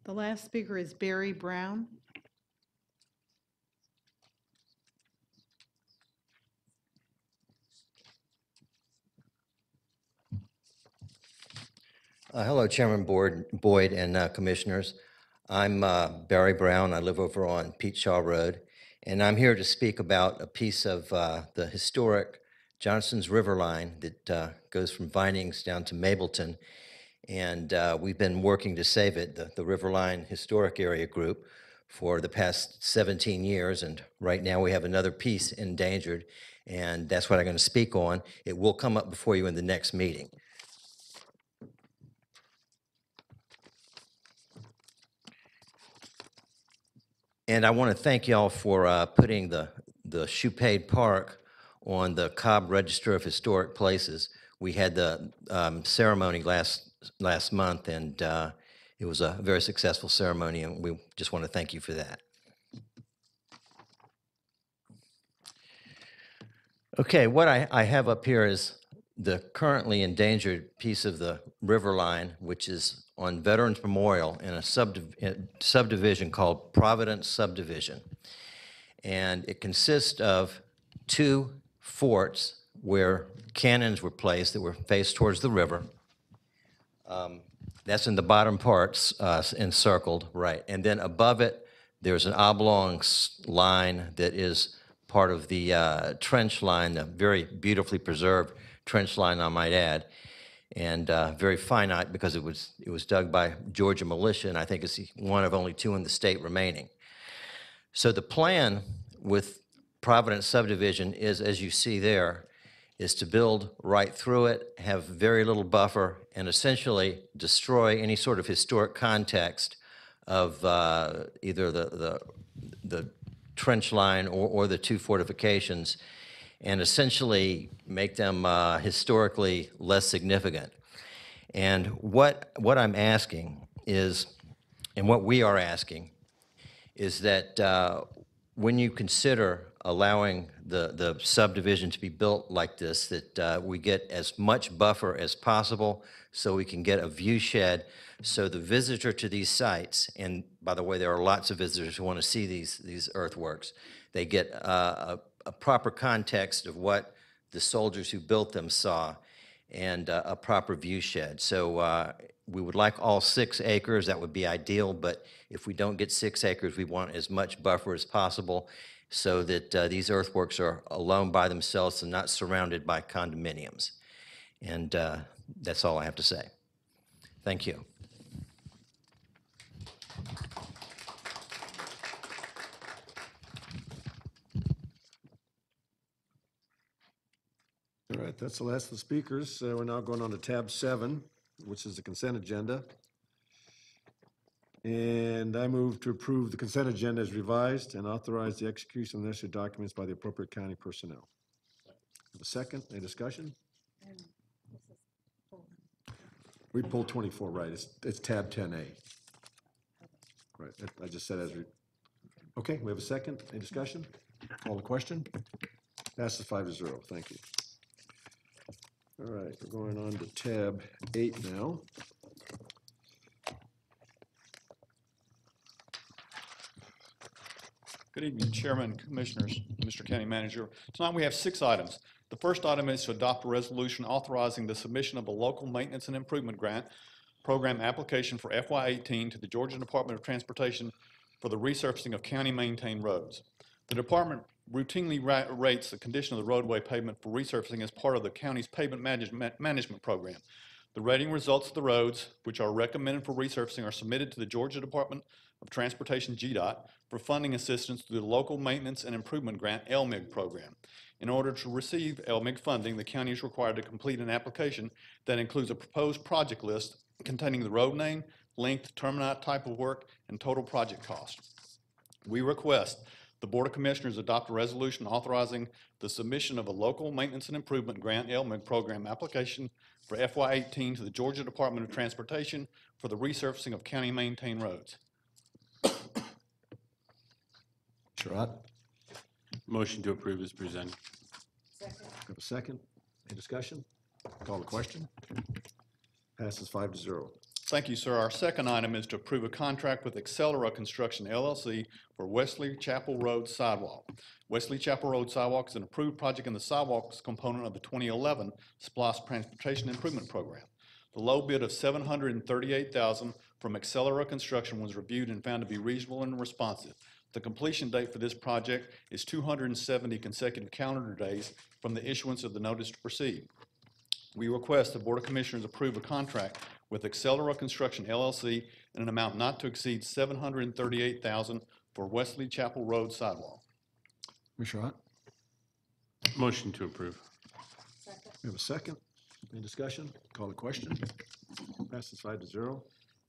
The last speaker is Barry Brown. Hello, Chairman Boyd and Commissioners. I'm Barry Brown. I live over on Pete Shaw Road, and I'm here to speak about a piece of the historic Johnson's River line that goes from Vinings down to Mableton, and we've been working to save it, the River Line Historic Area Group, for the past 17 years, and right now we have another piece endangered, and that's what I'm going to speak on. It will come up before you in the next meeting. And I want to thank y'all for putting the Shoepade Park on the Cobb Register of Historic Places. We had the ceremony last month, and it was a very successful ceremony, and we just want to thank you for that. Okay, what I have up here is the currently endangered piece of the river line, which is on Veterans Memorial in a subdivision called Providence Subdivision. And it consists of 2 forts where cannons were placed that were faced towards the river. That's in the bottom parts encircled, right. And then above it, there's an oblong line that is part of the trench line, the very beautifully preserved trench line, I might add, and very finite because it was dug by Georgia militia, and I think it's one of only 2 in the state remaining. So the plan with Providence Subdivision is, as you see there, is to build right through it, have very little buffer, and essentially destroy any sort of historic context of either the trench line or the two fortifications, and essentially make them historically less significant. And what I'm asking is, and what we are asking, is that when you consider allowing the subdivision to be built like this, that we get as much buffer as possible so we can get a view shed, so the visitor to these sites, and by the way, there are lots of visitors who want to see these earthworks, they get a proper context of what the soldiers who built them saw, and a proper view shed. So we would like all 6 acres. That would be ideal, but if we don't get 6 acres, we want as much buffer as possible so that these earthworks are alone by themselves and not surrounded by condominiums. And that's all I have to say. Thank you. All right, that's the last of the speakers. We're now going on to tab 7, which is the consent agenda. And I move to approve the consent agenda as revised and authorize the execution of necessary documents by the appropriate county personnel. Have a second? Any discussion? We pulled 24, right? It's tab 10A. Right, I just said okay, we have a second. Any discussion? Call the question. Passes 5-0. Thank you. All right, we're going on to tab 8 now. Good evening, Chairman, Commissioners, Mr. County Manager. Tonight we have 6 items. The first item is to adopt a resolution authorizing the submission of a local maintenance and improvement grant program application for FY18 to the Georgia Department of Transportation for the resurfacing of county-maintained roads. The department routinely rates the condition of the roadway pavement for resurfacing as part of the county's pavement management program. The rating results of the roads, which are recommended for resurfacing, are submitted to the Georgia Department of Transportation, GDOT, for funding assistance through the Local Maintenance and Improvement Grant, LMIG program. In order to receive LMIG funding, the county is required to complete an application that includes a proposed project list containing the road name, length, termini, type of work, and total project cost. We request the Board of Commissioners adopt a resolution authorizing the submission of a Local Maintenance and Improvement Grant, LMIG program application for FY18 to the Georgia Department of Transportation for the resurfacing of county-maintained roads. Sherrod? Motion to approve is presented. Have a second? Any discussion? Call the question. Passes 5-0. Thank you, sir. Our second item is to approve a contract with Accelera Construction, LLC for Wesley Chapel Road sidewalk. Wesley Chapel Road sidewalk is an approved project in the sidewalks component of the 2011 SPLOST Transportation Improvement Program. The low bid of $738,000 from Accelera Construction was reviewed and found to be reasonable and responsive. The completion date for this project is 270 consecutive calendar days from the issuance of the notice to proceed. We request the Board of Commissioners approve a contract with Accelera Construction, LLC in an amount not to exceed $738,000 for Wesley Chapel Road sidewalk. Commissioner Ott? Motion to approve. We have a second. Any discussion? Call the question. Passes 5-0.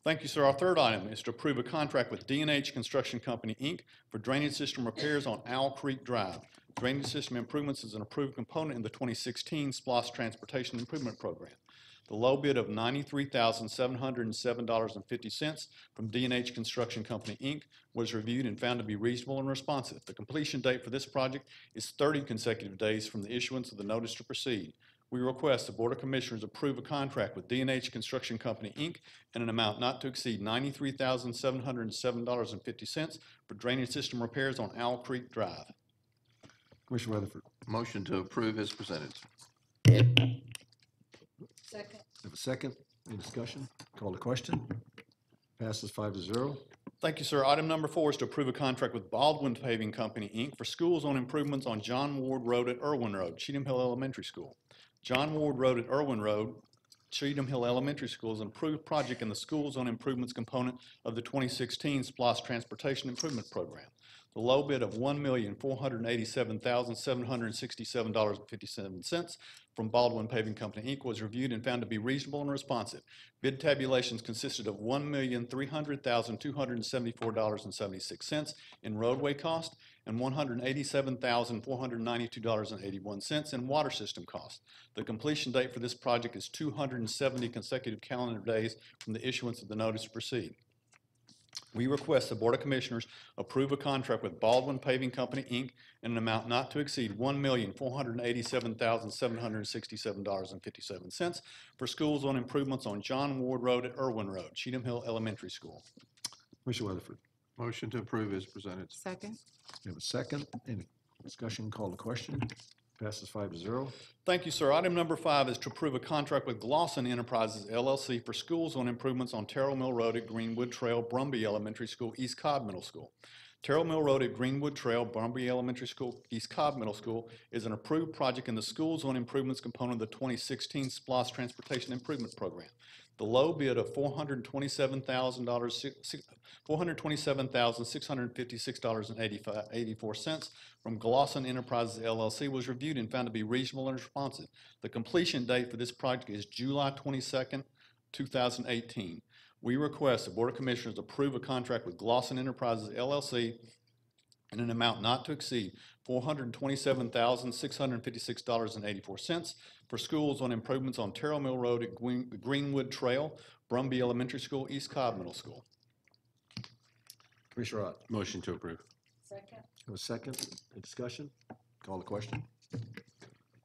Thank you, sir. Our third item is to approve a contract with D&H Construction Company, Inc. for drainage system repairs on Owl Creek Drive. Drainage system improvements is an approved component in the 2016 SPLOST Transportation Improvement Program. The low bid of $93,707.50 from D&H Construction Company, Inc. was reviewed and found to be reasonable and responsive. The completion date for this project is 30 consecutive days from the issuance of the notice to proceed. We request the Board of Commissioners approve a contract with D&H Construction Company, Inc. in an amount not to exceed $93,707.50 for drainage system repairs on Owl Creek Drive. Commissioner Weatherford? Motion to approve is presented. Second. Have a second. Any discussion? Call the question. Passes 5-0. Thank you, sir. Item number 4 is to approve a contract with Baldwin Paving Company, Inc. for school zone improvements on John Ward Road at Irwin Road, Cheatham Hill Elementary School. John Ward Road at Irwin Road, Cheatham Hill Elementary School is an approved project in the school zone improvements component of the 2016 SPLOST Transportation Improvement Program. The low bid of $1,487,767.57 from Baldwin Paving Company, Inc. was reviewed and found to be reasonable and responsive. Bid tabulations consisted of $1,300,274.76 in roadway cost and $187,492.81 in water system cost. The completion date for this project is 270 consecutive calendar days from the issuance of the notice to proceed. We request the Board of Commissioners approve a contract with Baldwin Paving Company, Inc. in an amount not to exceed $1,487,767.57 for schools on improvements on John Ward Road at Irwin Road, Cheatham Hill Elementary School. Commissioner Weatherford. Motion to approve is presented. Second. We have a second. Any discussion? Call the question. Passes 5-0. Thank you, sir. Item number 5 is to approve a contract with Glosson Enterprises, LLC for schools on improvements on Terrell Mill Road at Greenwood Trail, Brumby Elementary School, East Cobb Middle School. Terrell Mill Road at Greenwood Trail, Brumby Elementary School, East Cobb Middle School is an approved project in the schools on improvements component of the 2016 SPLOST Transportation Improvement Program. The low bid of $427,656.84 from Glosson Enterprises LLC was reviewed and found to be reasonable and responsive. The completion date for this project is July 22nd, 2018. We request the Board of Commissioners approve a contract with Glosson Enterprises LLC in an amount not to exceed $427,656.84 for schools on improvements on Terrell Mill Road at Greenwood Trail, Brumby Elementary School, East Cobb Middle School. Commissioner Ott. Motion to approve. Second. Have a second. Any discussion? Call the question.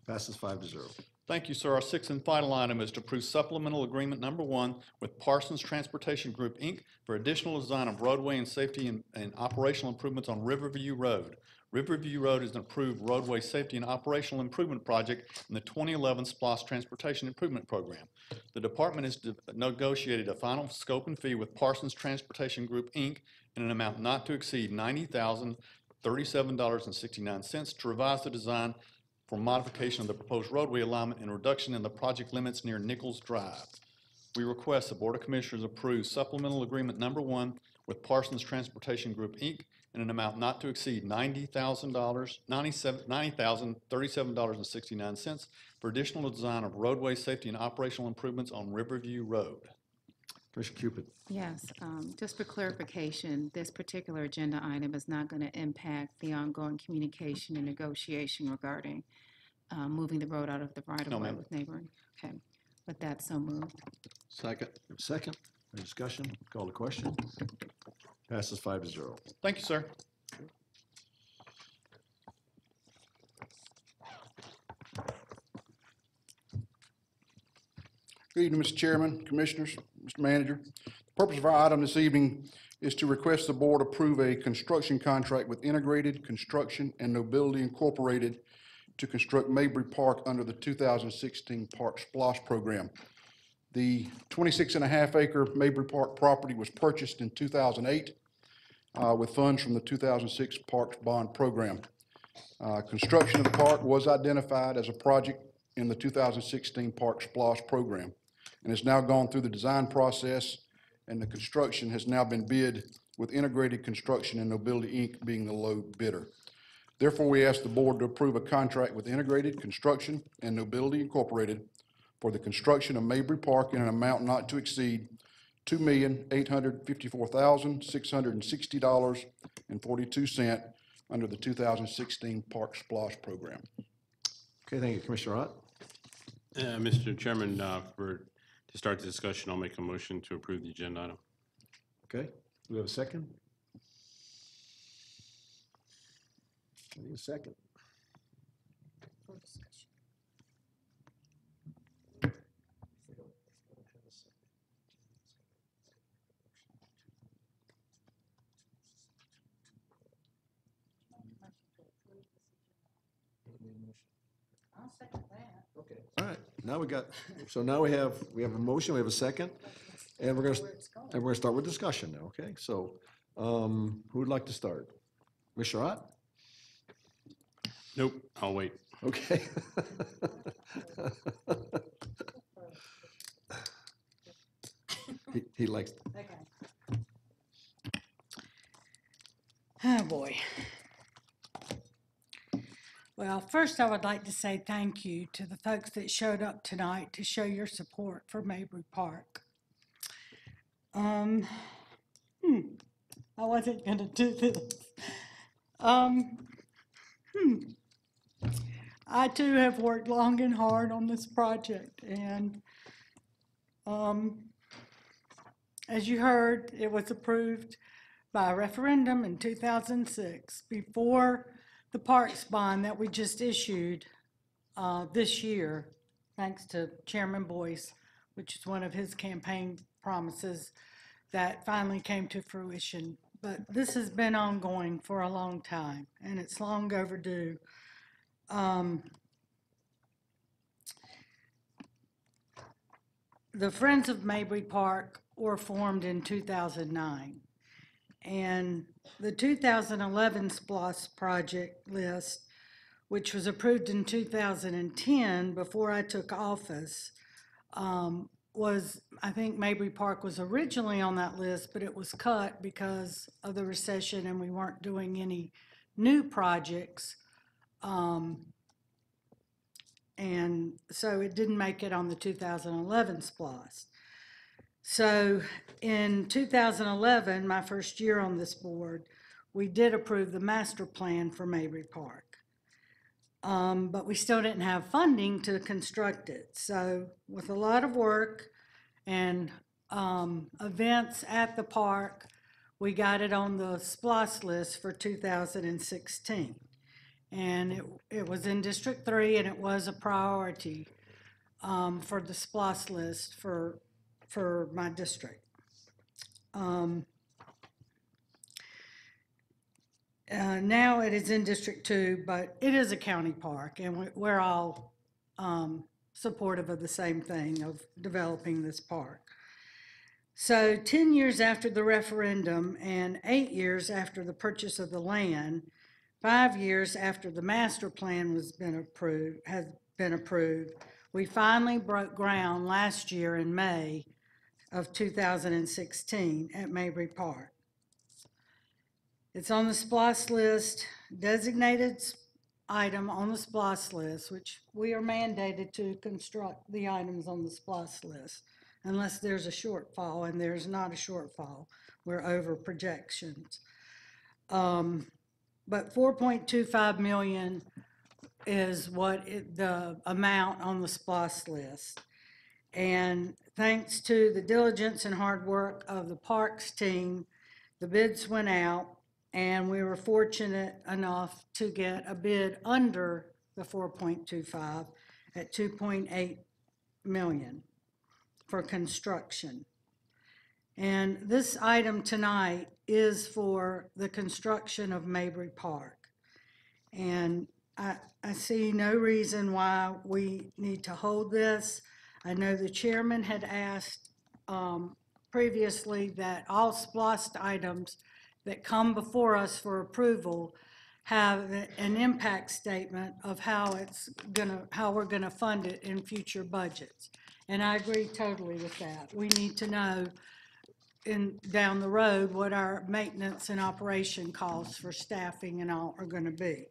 Passes 5-0. Thank you, sir. Our sixth and final item is to approve supplemental agreement number 1 with Parsons Transportation Group, Inc. for additional design of roadway and safety and operational improvements on Riverview Road. Riverview Road is an approved roadway safety and operational improvement project in the 2011 SPLOST Transportation Improvement Program. The department has negotiated a final scope and fee with Parsons Transportation Group, Inc. in an amount not to exceed $90,037.69 to revise the design for modification of the proposed roadway alignment and reduction in the project limits near Nichols Drive. We request the Board of Commissioners approve supplemental agreement number 1 with Parsons Transportation Group, Inc. in an amount not to exceed $90,037.69 for additional design of roadway safety and operational improvements on Riverview Road. Commissioner Cupid. Yes, just for clarification, this particular agenda item is not going to impact the ongoing communication and negotiation regarding moving the road out of the right-of-way with neighboring. Okay, with that, so moved. Second. Second. Any discussion? Call the question. Passes 5-0. Thank you, sir. Good evening, Mr. Chairman, Commissioners, Mr. Manager. The purpose of our item this evening is to request the board approve a construction contract with Integrated Construction and Nobility Incorporated to construct Mabry Park under the 2016 Park SPLOST program. The 26.5-acre Mabry Park property was purchased in 2008 with funds from the 2006 Parks Bond Program. Construction of the park was identified as a project in the 2016 Park SPLOST program and has now gone through the design process, and the construction has now been bid with Integrated Construction and Nobility, Inc. being the low bidder. Therefore, we ask the board to approve a contract with Integrated Construction and Nobility Incorporated for the construction of Mabry Park in an amount not to exceed $2,854,660.42 under the 2016 Park SPLOST program. Okay, thank you, Commissioner Ott. Mr. Chairman, to start the discussion, I'll make a motion to approve the agenda item. Okay, do we have a second? I need a second. I'll second that. Okay. All right, now we have a motion, we have a second, and we're gonna start with discussion now, okay? So, who would like to start? Commissioner Ott? Nope, I'll wait. Okay. He likes. Okay. Oh, boy. Well, first I would like to say thank you to the folks that showed up tonight to show your support for Mabry Park. I wasn't gonna do this. I too have worked long and hard on this project, and as you heard, it was approved by a referendum in 2006 before the parks bond that we just issued this year, thanks to Chairman Boyce, which is one of his campaign promises that finally came to fruition. But this has been ongoing for a long time, and it's long overdue. The Friends of Mabry Park were formed in 2009, and the 2011 SPLOS project list, which was approved in 2010 before I took office, I think Mabry Park was originally on that list, but it was cut because of the recession and we weren't doing any new projects. And so it didn't make it on the 2011 SPLOS. So in 2011, my first year on this board, we did approve the master plan for Mabry Park. But we still didn't have funding to construct it. So with a lot of work and events at the park, we got it on the SPLOS list for 2016. And it was in District 3, and it was a priority for the SPLOS list for my district. Now it is in District 2, but it is a county park, and we're all supportive of the same thing, of developing this park. So 10 years after the referendum and 8 years after the purchase of the land, 5 years after the master plan has been approved, we finally broke ground last year in May of 2016 at Mabry Park. It's on the SPLOS list, designated item on the SPLOS list, which we are mandated to construct the items on the SPLOS list unless there's a shortfall, and there's not a shortfall. We're over projections. But 4.25 million is the amount on the SPLOS list. And thanks to the diligence and hard work of the parks team, the bids went out, and we were fortunate enough to get a bid under the 4.25 at 2.8 million for construction. And this item tonight is for the construction of Mabry Park. And I see no reason why we need to hold this. I know the chairman had asked previously that all SPLOS items that come before us for approval have an impact statement of how we're gonna fund it in future budgets. And I agree totally with that. We need to know down the road what our maintenance and operation costs for staffing and all are gonna be.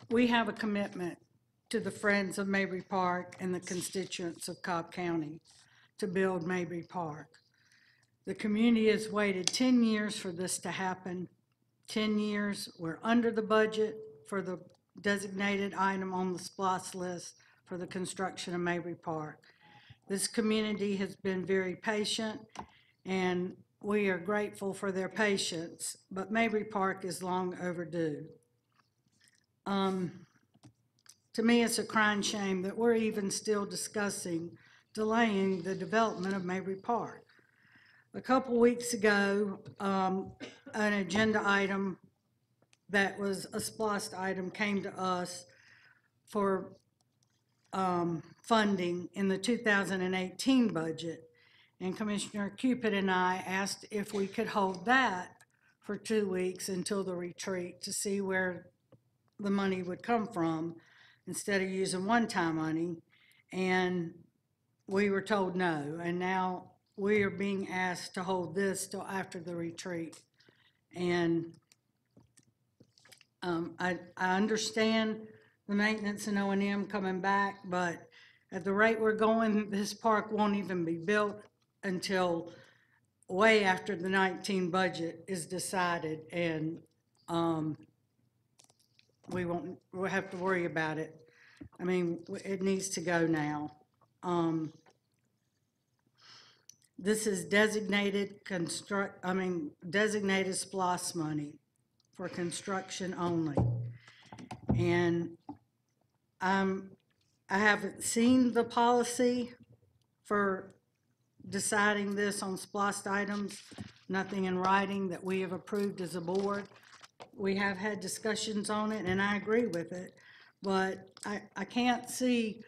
We have a commitment to the Friends of Mabry Park and the constituents of Cobb County to build Mabry Park. The community has waited 10 years for this to happen. 10 years, we're under the budget for the designated item on the SPLOS list for the construction of Mabry Park. This community has been very patient, and we are grateful for their patience, but Mabry Park is long overdue. To me, it's a crying shame that we're even still discussing delaying the development of Mabry Park. A couple weeks ago, an agenda item that was a SPLOS item came to us for funding in the 2018 budget. And Commissioner Cupid and I asked if we could hold that for 2 weeks until the retreat to see where the money would come from instead of using one-time money. And we were told no. And now we are being asked to hold this till after the retreat. And I understand the maintenance and O&M coming back, but at the rate we're going, this park won't even be built until way after the 19 budget is decided, and we'll have to worry about it. I mean, it needs to go now. This is designated designated SPOS money for construction only. And I haven't seen the policy for deciding this on SPOS items, nothing in writing that we have approved as a board. We have had discussions on it, and I agree with it, but I can't see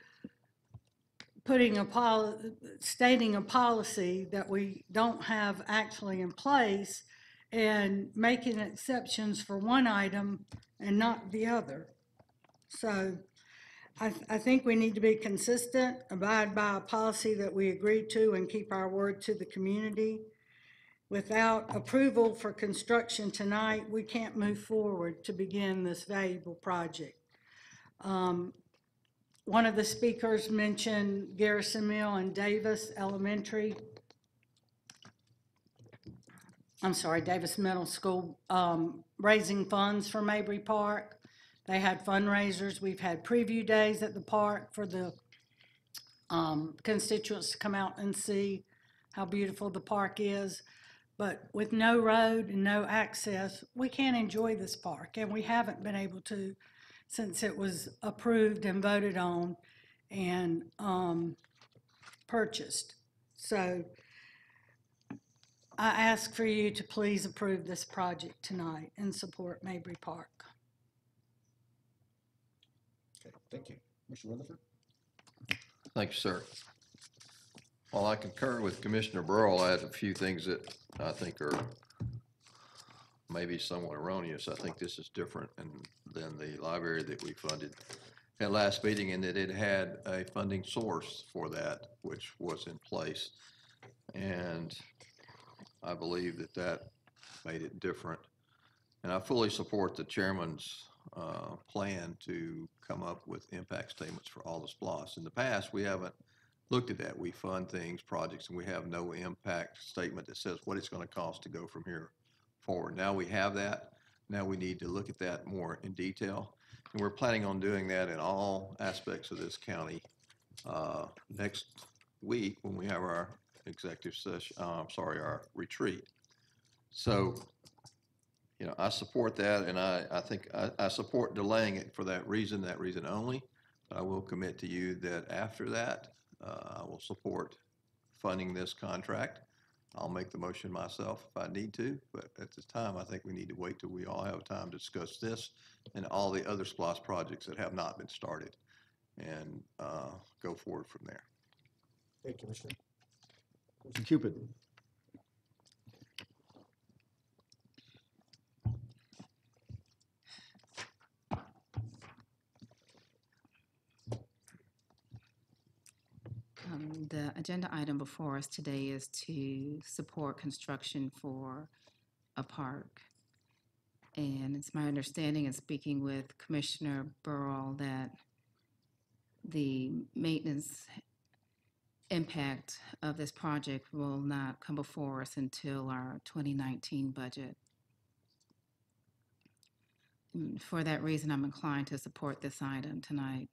stating a policy that we don't have actually in place and making exceptions for one item and not the other. So I think we need to be consistent, abide by a policy that we agreed to, and keep our word to the community. Without approval for construction tonight, we can't move forward to begin this valuable project. One of the speakers mentioned Garrison Mill and Davis Elementary. I'm sorry, Davis Middle School, raising funds for Mabry Park. They had fundraisers. We've had preview days at the park for the constituents to come out and see how beautiful the park is. But with no road and no access, we can't enjoy this park, and we haven't been able to since it was approved and voted on and purchased. So I ask for you to please approve this project tonight and support Mabry Park. Okay, thank you. Mr. Rutherford? Thank you, sir. While I concur with Commissioner Burrow, I have a few things that I think are maybe somewhat erroneous. I think this is different than the library that we funded at last meeting, in that it had a funding source for that, which was in place. And I believe that made it different. And I fully support the chairman's plan to come up with impact statements for all the SPLOS. In the past, we haven't looked at that. We fund things, projects, and we have no impact statement that says what it's going to cost to go from here forward. Now we have that. Now we need to look at that more in detail. And we're planning on doing that in all aspects of this county next week when we have our executive session, our retreat. So, you know, I support that, and I think I support delaying it for that reason only. But I will commit to you that after that, I will support funding this contract. I'll make the motion myself if I need to, but at this time, I think we need to wait till we all have time to discuss this and all the other SPLOS projects that have not been started, and go forward from there. Thank you, Commissioner. Mr. Cupid? The agenda item before us today is to support construction for a park. And it's my understanding, in speaking with Commissioner Burrell, that the maintenance impact of this project will not come before us until our 2019 budget. And for that reason, I'm inclined to support this item tonight.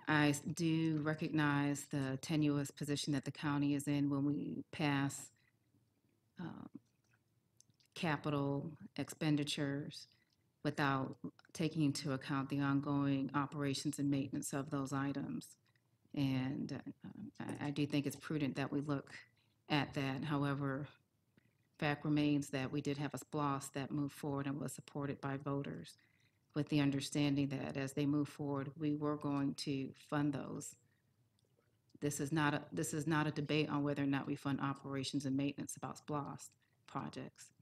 I do recognize the tenuous position that the county is in when we pass capital expenditures without taking into account the ongoing operations and maintenance of those items. And I do think it's prudent that we look at that. However, fact remains that we did have a SPLOS that moved forward and was supported by voters, with the understanding that as they move forward, we were going to fund those. This is not a debate on whether or not we fund operations and maintenance about SPLOS projects.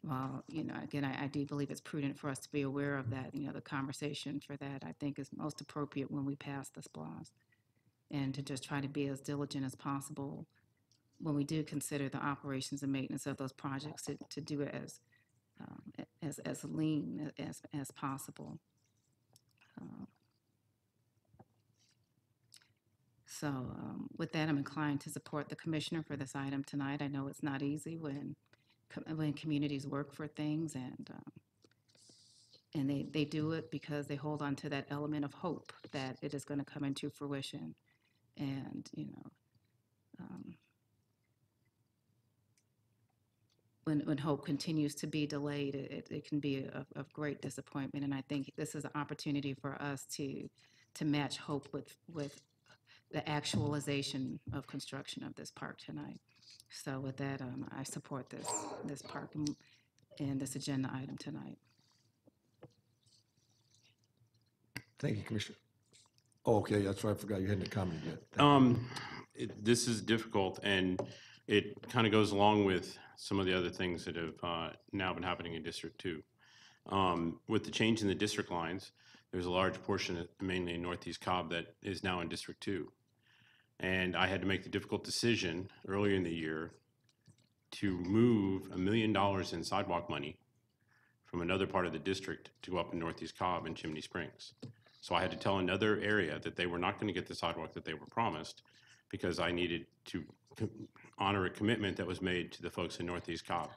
Well, you know, again, I do believe it's prudent for us to be aware of that. You know, the conversation for that, I think, is most appropriate when we pass the SPLOS. and to just try to be as diligent as possible when we do consider the operations and maintenance of those projects, to do it as lean as possible. With that, I'm inclined to support the commissioner for this item tonight. I know it's not easy when communities work for things, and they do it because they hold on to that element of hope that it is going to come into fruition. And, when hope continues to be delayed, it can be of great disappointment. And I think this is an opportunity for us to match hope with the actualization of construction of this park tonight. So with that, I support this park and this agenda item tonight. Thank you, Commissioner. Oh, okay, that's right, I forgot you hadn't commented yet. This is difficult, and it kind of goes along with some of the other things that have now been happening in District 2. With the change in the district lines, there's a large portion, mainly in Northeast Cobb, that is now in District 2. And I had to make the difficult decision earlier in the year to move $1 million in sidewalk money from another part of the district to go up in Northeast Cobb and Chimney Springs. So I had to tell another area that they were not going to get the sidewalk that they were promised, because I needed to honor a commitment that was made to the folks in Northeast Cobb.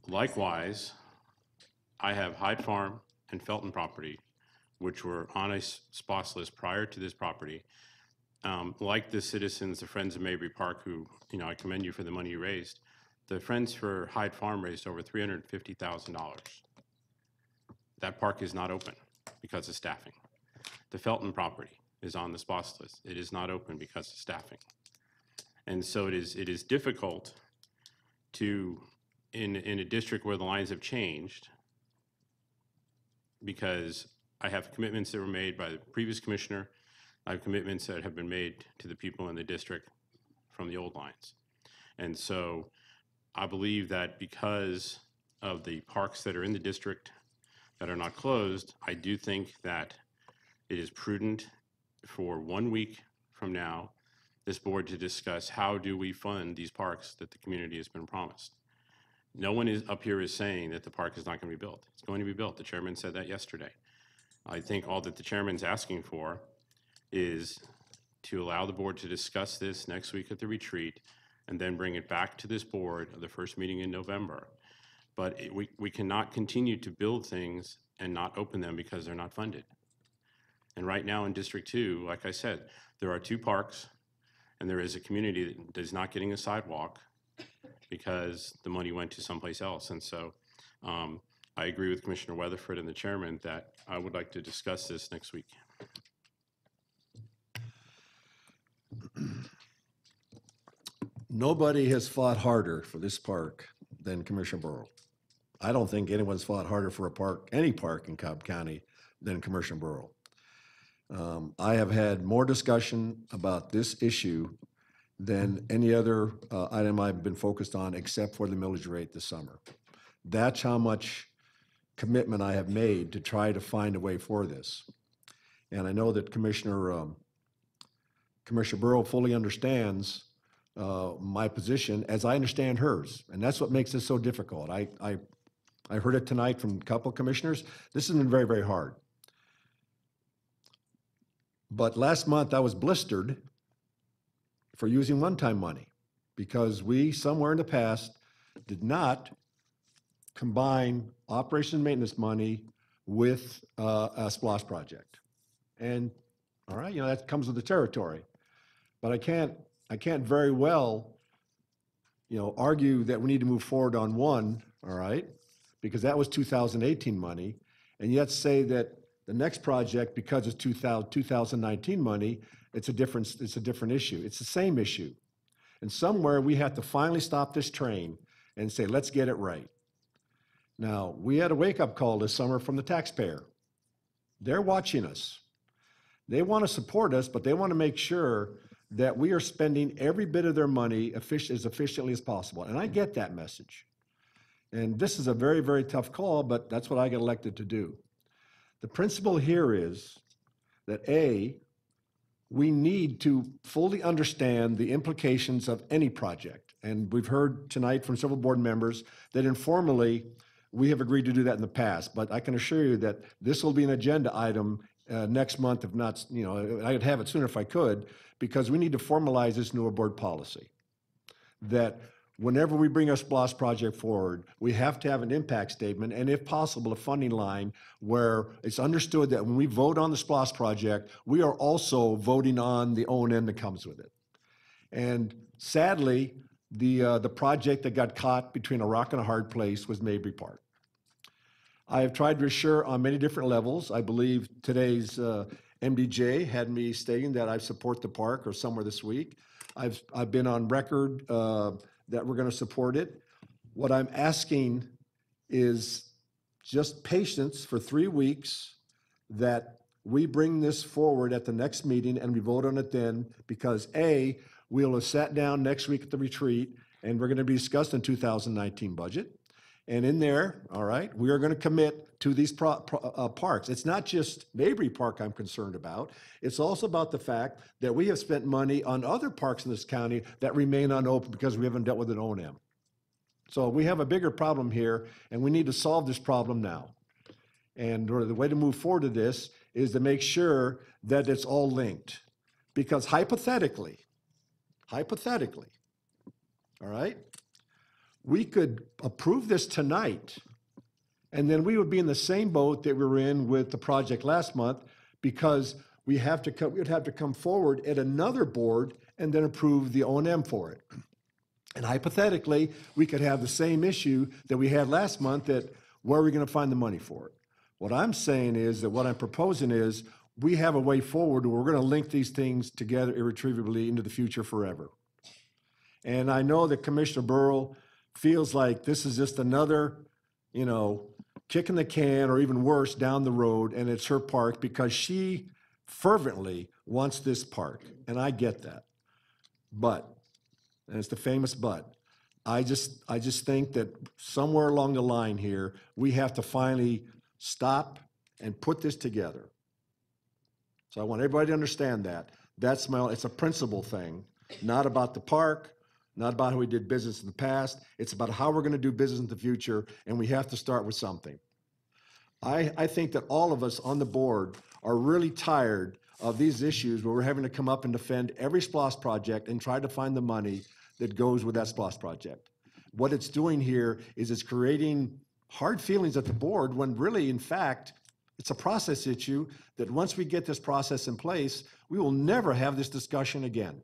Likewise, I have Hyde Farm and Felton property, which were on a SPOS list prior to this property. Like the citizens, the Friends of Mabry Park, who, I commend you for the money you raised. The Friends for Hyde Farm raised over $350,000. That park is not open because of staffing. The Felton property is on the SPOS list. It is not open because of staffing. And so it is difficult to, in a district where the lines have changed, because I have commitments that were made by the previous commissioner. I have commitments that have been made to the people in the district from the old lines. And so I believe that because of the parks that are in the district that are not closed, I do think that it is prudent for 1 week from now, this board to discuss how do we fund these parks that the community has been promised. No one is up here is saying that the park is not going to be built. It's going to be built. The chairman said that yesterday. I think all that the chairman's asking for is to allow the board to discuss this next week at the retreat and then bring it back to this board at the first meeting in November. But we cannot continue to build things and not open them because they're not funded. And right now in District 2, like I said, there are 2 parks, and there is a community that is not getting a sidewalk because the money went to someplace else. And so I agree with Commissioner Weatherford and the chairman that I would like to discuss this next week. Nobody has fought harder for this park than Commissioner Burrow. I don't think anyone's fought harder for a park, any park in Cobb County, than Commissioner Burrow. I have had more discussion about this issue than any other item I've been focused on, except for the millage rate this summer. That's how much commitment I have made to try to find a way for this. And I know that Commissioner Burrow fully understands my position as I understand hers, and that's what makes this so difficult. I heard it tonight from a couple commissioners. This has been very, very hard. But last month I was blistered for using one-time money because we, somewhere in the past, did not combine operation and maintenance money with a SPLOST project. And, all right, that comes with the territory. But I can't very well, argue that we need to move forward on one, all right, because that was 2018 money, and yet say that the next project, because it's 2019 money, it's a different issue. It's the same issue. And somewhere we have to finally stop this train and say, let's get it right. Now, we had a wake-up call this summer from the taxpayer. They're watching us. They want to support us, but they want to make sure that we are spending every bit of their money as efficiently as possible. And I get that message. And this is a very, very tough call, but that's what I get elected to do. The principle here is that A, we need to fully understand the implications of any project. And we've heard tonight from several board members that informally, we have agreed to do that in the past. But I can assure you that this will be an agenda item next month, if not, I'd have it sooner if I could, because we need to formalize this new board policy. That whenever we bring a SPLOST project forward, we have to have an impact statement, and if possible, a funding line where it's understood that when we vote on the SPLOST project, we are also voting on the O&M that comes with it. And sadly, the project that got caught between a rock and a hard place was Mabry Park. I have tried to assure on many different levels. I believe today's MDJ had me stating that I support the park, or somewhere this week. I've been on record that we're going to support it. What I'm asking is just patience for 3 weeks, that we bring this forward at the next meeting and we vote on it then, because A, we'll have sat down next week at the retreat and we're going to be discussing the 2019 budget. And in there, all right, we are going to commit to these parks. It's not just Mabry Park I'm concerned about. It's also about the fact that we have spent money on other parks in this county that remain unopened because we haven't dealt with an O&M. So we have a bigger problem here, and we need to solve this problem now. And the way to move forward to this is to make sure that it's all linked. Because hypothetically, all right, we could approve this tonight, and then we would be in the same boat that we were in with the project last month, because we'd have to come forward at another board and then approve the O&M for it. And hypothetically, we could have the same issue that we had last month, that where are we going to find the money for it? What I'm saying is that what I'm proposing is we have a way forward where we're going to link these things together irretrievably into the future forever. And I know that Commissioner Burrow feels like this is just another, kicking the can, or even worse, down the road, and it's her park because she fervently wants this park, and I get that. But, and it's the famous but, I just think that somewhere along the line here, we have to finally stop and put this together. So I want everybody to understand that. It's a principle thing, not about the park, not about how we did business in the past. It's about how we're going to do business in the future, and we have to start with something. I think that all of us on the board are really tired of these issues where we're having to come up and defend every SPLOST project and try to find the money that goes with that SPLOST project. What it's doing here is it's creating hard feelings at the board, when really, in fact, it's a process issue that once we get this process in place, we will never have this discussion again.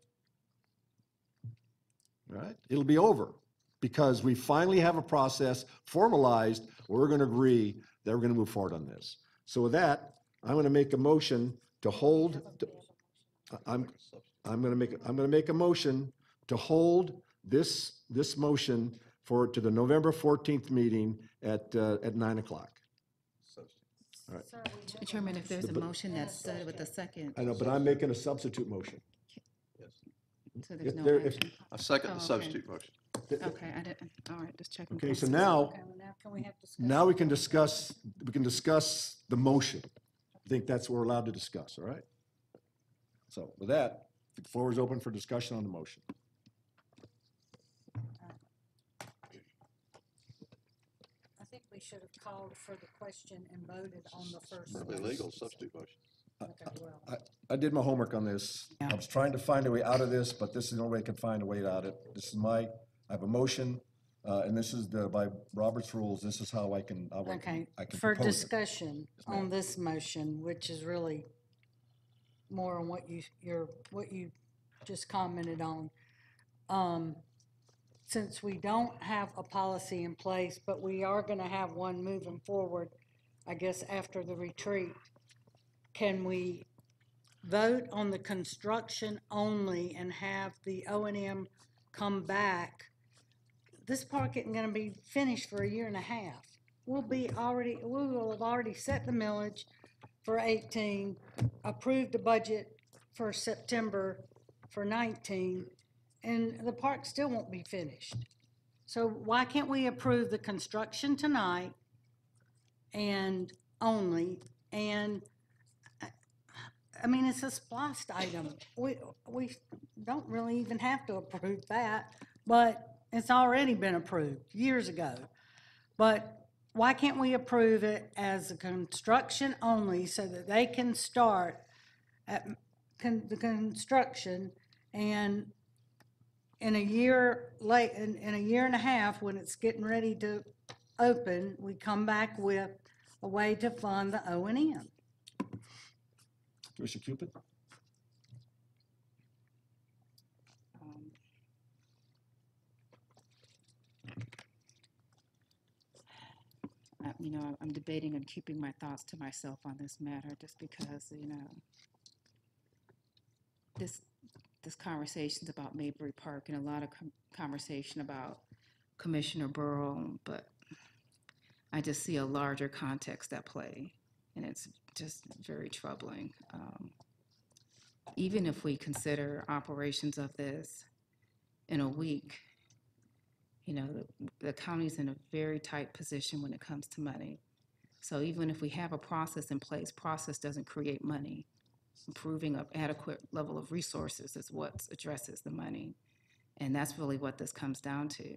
Right? It'll be over because we finally have a process formalized where we're going to agree that we're going to move forward on this. So with that, I'm going to make a motion to hold. I'm going to make a motion to hold this motion to the November 14th meeting at 9 o'clock. All right. Chairman, if there's a motion that's with a second. I know, but I'm making a substitute motion. So there's If no there- if- action. I second the Oh, okay. substitute motion. Okay, I didn't, all right, just checking. Okay, so now, Can we have discussion? now we can discuss the motion. I think that's what we're allowed to discuss, all right? So with that, the floor is open for discussion on the motion. I think we should have called for the question and voted on the first It'll one. be legal substitute motion. Okay, well, I did my homework on this. I was trying to find a way out of this, but this is the only way I can find a way out of it. I have a motion, and this is by Robert's rules, this is how I can okay, propose for it. discussion on this motion, which is really more on what you just commented on. Since we don't have a policy in place, but we are gonna have one moving forward, I guess after the retreat, can we vote on the construction only and have the O&M come back? This park isn't gonna be finished for a year and a half. We will have already set the millage for 18, approved the budget for September for 19, and the park still won't be finished. So why can't we approve the construction tonight and only, and I mean, it's a spliced item. We don't really even have to approve that, but it's already been approved years ago. But why can't we approve it as a construction only so that they can start at the construction, and in a year in a year and a half, when it's getting ready to open, we come back with a way to fund the O&M? Commissioner Cupid? You know, I'm debating and keeping my thoughts to myself on this matter just because, you know, this conversation's about Mayberry Park and a lot of conversation about Commissioner Burrow, but I just see a larger context at play, and it's just very troubling. Even if we consider operations of this in a week, you know, the county's in a very tight position when it comes to money. So even if we have a process in place, process doesn't create money. Improving an adequate level of resources is what addresses the money. And that's really what this comes down to.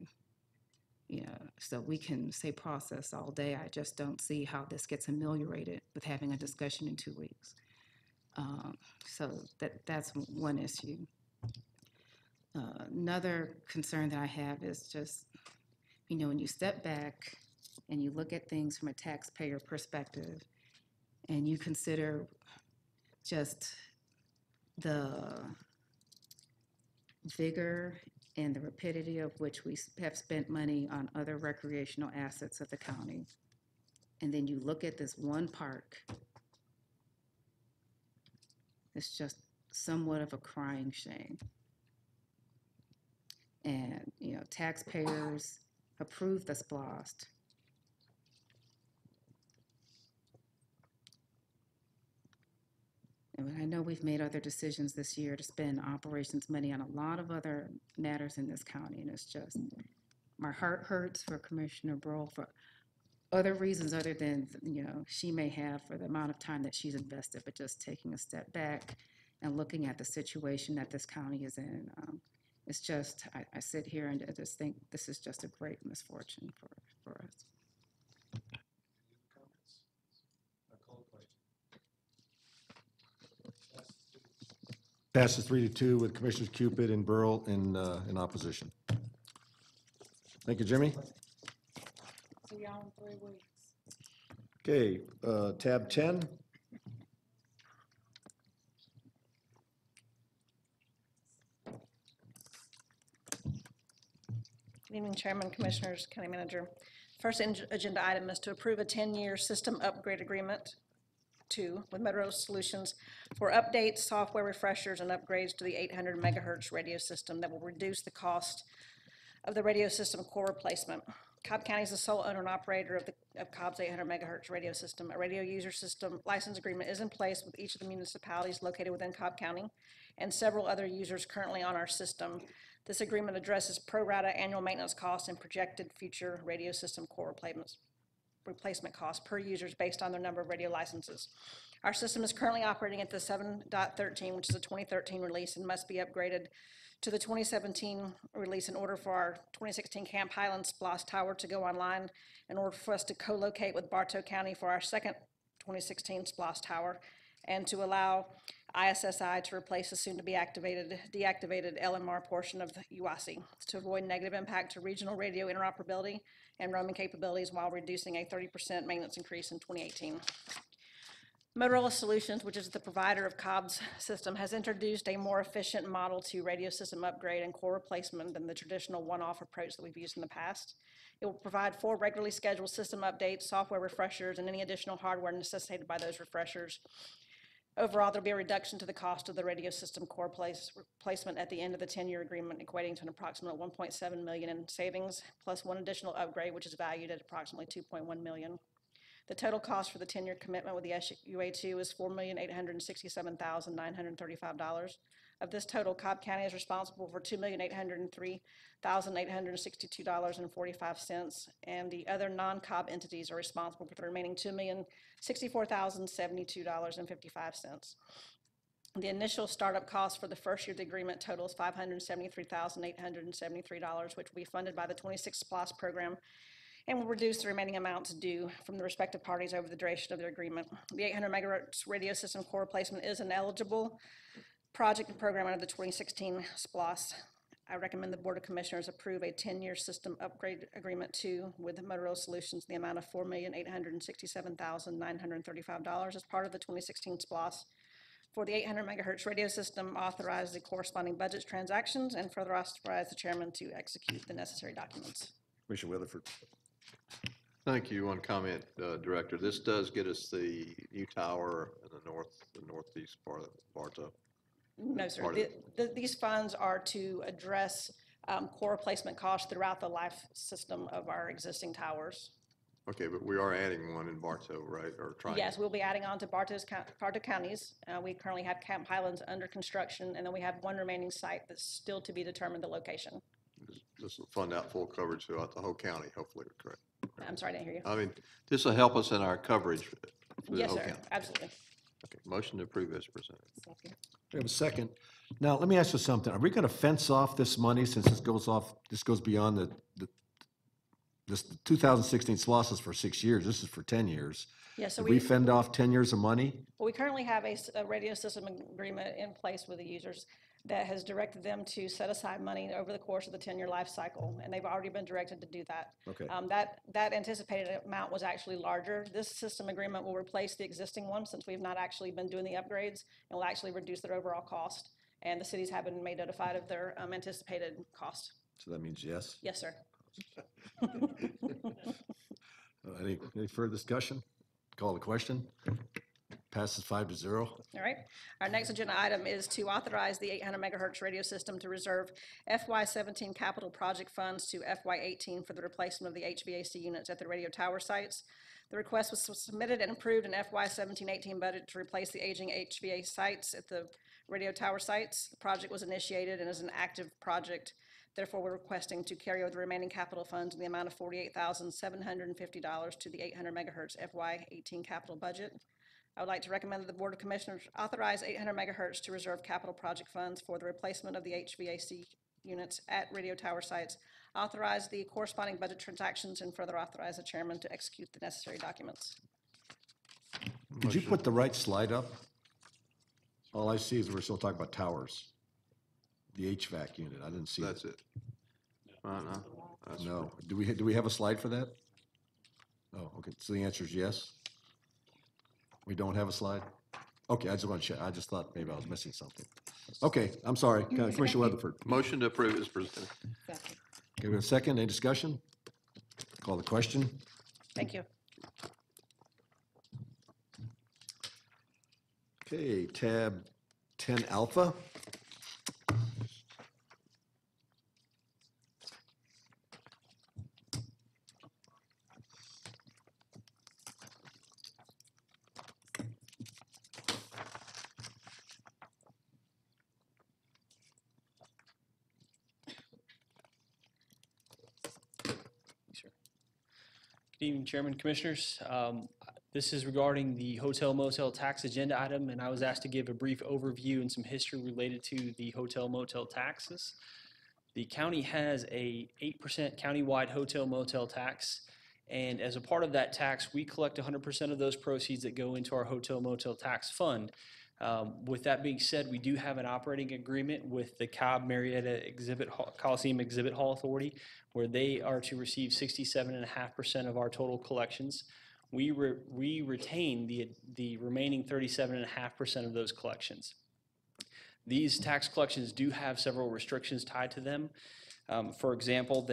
You know, so we can say process all day. I just don't see how this gets ameliorated with having a discussion in 2 weeks. So that's one issue. Another concern that I have is just, you know, when you step back and you look at things from a taxpayer perspective and you consider just the vigor and the rapidity of which we have spent money on other recreational assets of the county, and then you look at this one park, it's just somewhat of a crying shame. And, you know, taxpayers approved the SPLOST. And I know we've made other decisions this year to spend operations money on a lot of other matters in this county, and it's just, my heart hurts for Commissioner Burrow for other reasons other than, you know, she may have for the amount of time that she's invested, but just taking a step back and looking at the situation that this county is in. It's just, I sit here and I just think this is just a great misfortune for us. Passes 3-2 with Commissioners Cupid and Burl in opposition. Thank you, Jimmy. See y'all in 3 weeks. Okay, tab 10. Good evening, Chairman, Commissioners, County Manager. First agenda item is to approve a 10-year system upgrade agreement with Metro Solutions for updates, software refreshers, and upgrades to the 800 megahertz radio system that will reduce the cost of the radio system core replacement. Cobb County is the sole owner and operator of Cobb's 800 megahertz radio system. A radio user system license agreement is in place with each of the municipalities located within Cobb County and several other users currently on our system. This agreement addresses pro rata annual maintenance costs and projected future radio system core replacement costs per users based on their number of radio licenses. Our system is currently operating at the 7.13, which is a 2013 release, and must be upgraded to the 2017 release in order for our 2016 Camp Highlands SPLOST tower to go online, in order for us to co-locate with Bartow County for our second 2016 SPLOST tower, and to allow ISSI to replace the soon-to-be deactivated LMR portion of the UIC to avoid negative impact to regional radio interoperability and roaming capabilities while reducing a 30% maintenance increase in 2018. Motorola Solutions, which is the provider of Cobb's system, has introduced a more efficient model to radio system upgrade and core replacement than the traditional one-off approach that we've used in the past. It will provide 4 regularly scheduled system updates, software refreshers, and any additional hardware necessitated by those refreshers. Overall, there'll be a reduction to the cost of the radio system core replacement at the end of the 10-year agreement, equating to an approximate $1.7 million in savings, plus one additional upgrade, which is valued at approximately $2.1 million. The total cost for the 10-year commitment with the SUA2 is $4,867,935. Of this total, Cobb County is responsible for $2,803,862.45, and the other non-Cobb entities are responsible for the remaining $2,064,072.55. The initial startup cost for the first year of the agreement totals $573,873, which will be funded by the 26 SPLOST program and will reduce the remaining amounts due from the respective parties over the duration of their agreement. The 800 megahertz radio system core replacement is an eligible project and program under the 2016 SPLOST. I recommend the Board of Commissioners approve a 10-year system upgrade agreement with Motorola Solutions in the amount of $4,867,935 as part of the 2016 SPLOST. For the 800 megahertz radio system, authorize the corresponding budget transactions and further authorize the chairman to execute the necessary documents. Commissioner Weatherford. Thank you. One comment, Director. This does get us the new tower in the northeast part of Bartow. No, sir. These funds are to address core replacement costs throughout the life system of our existing towers. Okay, but we are adding one in Bartow, right? Or trying? Yes, we'll be adding on to Bartow counties. We currently have Camp Highlands under construction, and then we have one remaining site that's still to be determined the location. This will fund out full coverage throughout the whole county, hopefully, correct? I'm sorry, I didn't hear you. I mean, this will help us in our coverage for the Yes, whole sir, county. absolutely. Okay, motion to approve as presented. We have a second. Now, let me ask you something. Are we going to fence off this money since this goes beyond this 2016 SPLOST is for 6 years. This is for 10 years. Yes, so Did we fend off 10 years of money? Well, we currently have a radio system agreement in place with the users that has directed them to set aside money over the course of the 10-year life cycle, and they've already been directed to do that. Okay. That anticipated amount was actually larger. This system agreement will replace the existing one since we've not actually been doing the upgrades, and will actually reduce their overall cost. And the cities have been made notified of their anticipated cost. So that means yes? Yes, sir. Any further discussion? Call the question. Passes 5-0. All right. Our next agenda item is to authorize the 800 megahertz radio system to reserve FY17 capital project funds to FY18 for the replacement of the HVAC units at the radio tower sites. The request was submitted and approved in FY17-18 budget to replace the aging HVAC sites at the radio tower sites. The project was initiated and is an active project. Therefore, we're requesting to carry over the remaining capital funds in the amount of $48,750 to the 800 megahertz FY18 capital budget. I would like to recommend that the Board of Commissioners authorize 800 megahertz to reserve capital project funds for the replacement of the HVAC units at radio tower sites, authorize the corresponding budget transactions, and further authorize the chairman to execute the necessary documents. Did you put the right slide up? All I see is we're still talking about towers. The HVAC unit, I didn't see That's it. it. No. That's No. Do we have a slide for that? Oh, okay. So the answer is yes? We don't have a slide? Okay, I just want to check. I just thought maybe I was missing something. Okay, I'm sorry. Commissioner Weatherford. Motion to approve is presented. Okay, we have a second. Any discussion? Call the question. Thank you. Okay, tab 10 alpha. Good evening, Chairman, Commissioners. This is regarding the hotel motel tax agenda item, and I was asked to give a brief overview and some history related to the hotel motel taxes. The county has a 8% countywide hotel motel tax, and as a part of that tax, we collect 100% of those proceeds that go into our hotel motel tax fund. With that being said, we do have an operating agreement with the Cobb Marietta Coliseum Exhibit Hall Authority, where they are to receive 67.5% of our total collections. We retain the remaining 37.5% of those collections. These tax collections do have several restrictions tied to them. For example,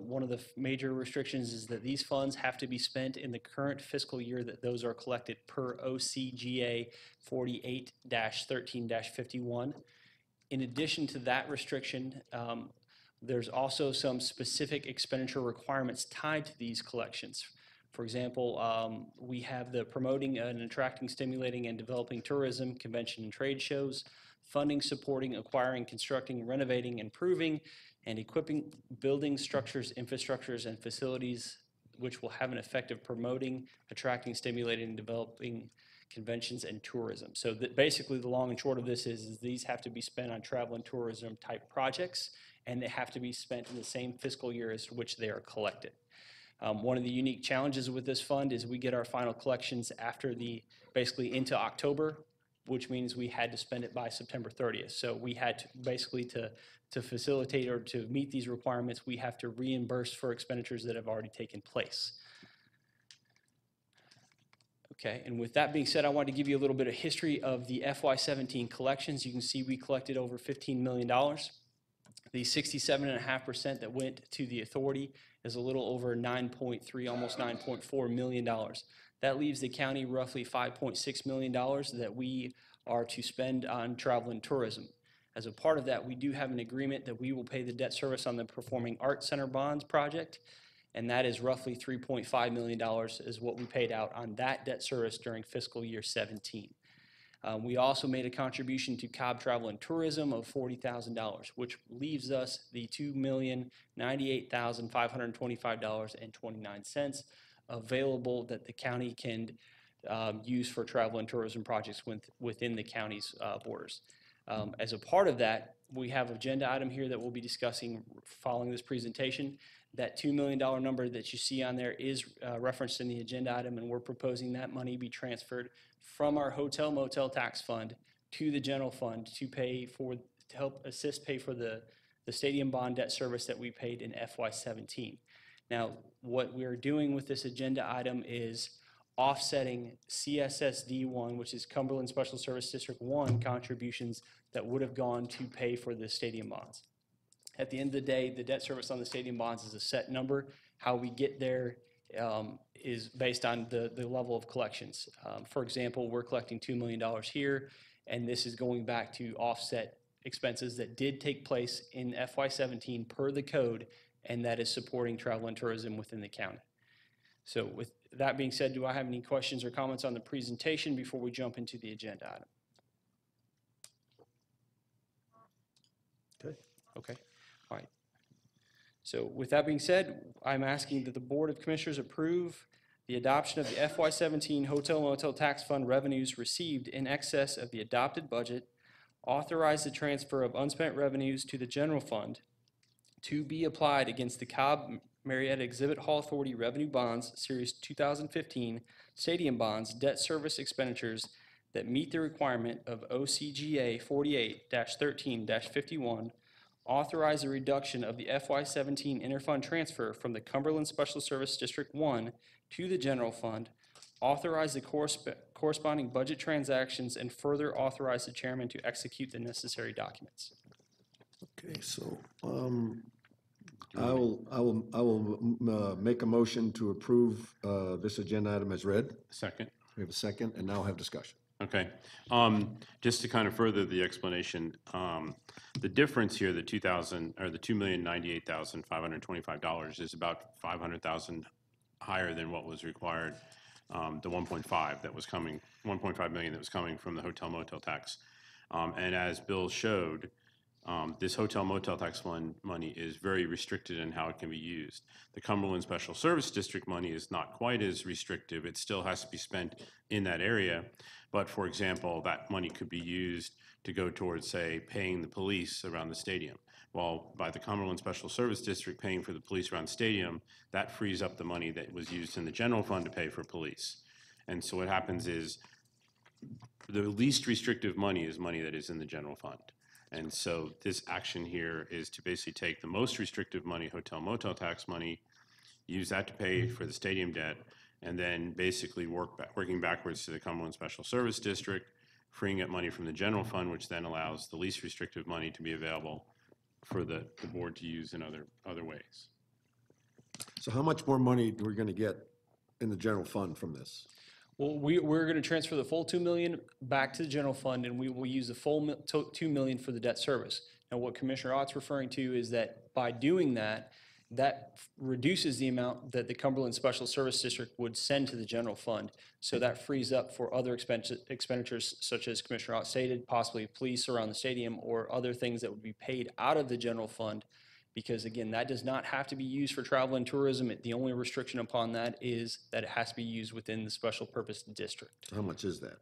one of the major restrictions is that these funds have to be spent in the current fiscal year that those are collected per OCGA 48-13-51. In addition to that restriction, there's also some specific expenditure requirements tied to these collections. For example, we have the promoting and attracting, stimulating, and developing tourism, convention and trade shows, funding, supporting, acquiring, constructing, renovating, improving, and equipping buildings, structures, infrastructures, and facilities which will have an effect of promoting, attracting, stimulating, and developing conventions, and tourism. So that basically the long and short of this is these have to be spent on travel and tourism type projects, and they have to be spent in the same fiscal year as which they are collected. One of the unique challenges with this fund is we get our final collections after basically into October, which means we had to spend it by September 30th. So we had to basically to facilitate or to meet these requirements, we have to reimburse for expenditures that have already taken place. Okay, and with that being said, I wanted to give you a little bit of history of the FY17 collections. You can see we collected over $15 million. The 67.5% that went to the authority is a little over 9.3, almost $9.4 million. That leaves the county roughly $5.6 million that we are to spend on travel and tourism. As a part of that, we do have an agreement that we will pay the debt service on the Performing Arts Center bonds project, and that is roughly $3.5 million is what we paid out on that debt service during fiscal year 17. We also made a contribution to Cobb Travel and Tourism of $40,000, which leaves us the $2,098,525.29 available that the county can use for travel and tourism projects within the county's borders. As a part of that, we have an agenda item here that we'll be discussing following this presentation. That $2 million number that you see on there is referenced in the agenda item, and we're proposing that money be transferred from our hotel motel tax fund to the general fund to help assist pay for the stadium bond debt service that we paid in FY17. Now, what we're doing with this agenda item is offsetting CSSD1, which is Cumberland Special Service District 1 contributions that would have gone to pay for the stadium bonds. At the end of the day, the debt service on the stadium bonds is a set number. How we get there is based on the level of collections. For example, we're collecting $2 million here, and this is going back to offset expenses that did take place in FY17 per the code, and that is supporting travel and tourism within the county. So with that being said, do I have any questions or comments on the presentation before we jump into the agenda item? Okay. All right. So with that being said, I'm asking that the Board of Commissioners approve the adoption of the FY17 Hotel Motel Tax Fund revenues received in excess of the adopted budget, authorize the transfer of unspent revenues to the general fund to be applied against the Cobb Marietta Exhibit Hall Authority Revenue Bonds Series 2015 Stadium Bonds debt service expenditures that meet the requirement of OCGA 48-13-51, authorize a reduction of the FY17 interfund transfer from the Cumberland Special Service District 1 to the general fund, authorize the corresponding budget transactions, and further authorize the chairman to execute the necessary documents. Okay, so I will make a motion to approve this agenda item as read. Second. We have a second, and now have discussion. Okay. Just to kind of further the explanation, the difference here, the $2,098,525 is about $500,000 higher than what was required. The 1.5 that was coming, 1.5 million that was coming from the hotel motel tax. And as Bill showed, this hotel motel tax fund money is very restricted in how it can be used. The Cumberland Special Service District money is not quite as restrictive. It still has to be spent in that area. But for example, that money could be used to go towards, say, paying the police around the stadium. While by the Cumberland Special Service District paying for the police around the stadium, that frees up the money that was used in the general fund to pay for police. And so what happens is the least restrictive money is money that is in the general fund. And so this action here is to basically take the most restrictive money, hotel motel tax money, use that to pay for the stadium debt, and then basically working backwards to the Cumberland Special Service District, freeing up money from the general fund, which then allows the least restrictive money to be available for the board to use in other ways. So how much more money are we going to get in the general fund from this? Well, we're going to transfer the full $2 million back to the general fund, and we will use the full $2 million for the debt service. Now, what Commissioner Ott's referring to is that by doing that, that reduces the amount that the Cumberland Special Service District would send to the general fund. So that frees up for other expenditures, such as Commissioner Ott stated, possibly police around the stadium or other things that would be paid out of the general fund, because again, that does not have to be used for travel and tourism. The only restriction upon that is that it has to be used within the special purpose district. How much is that?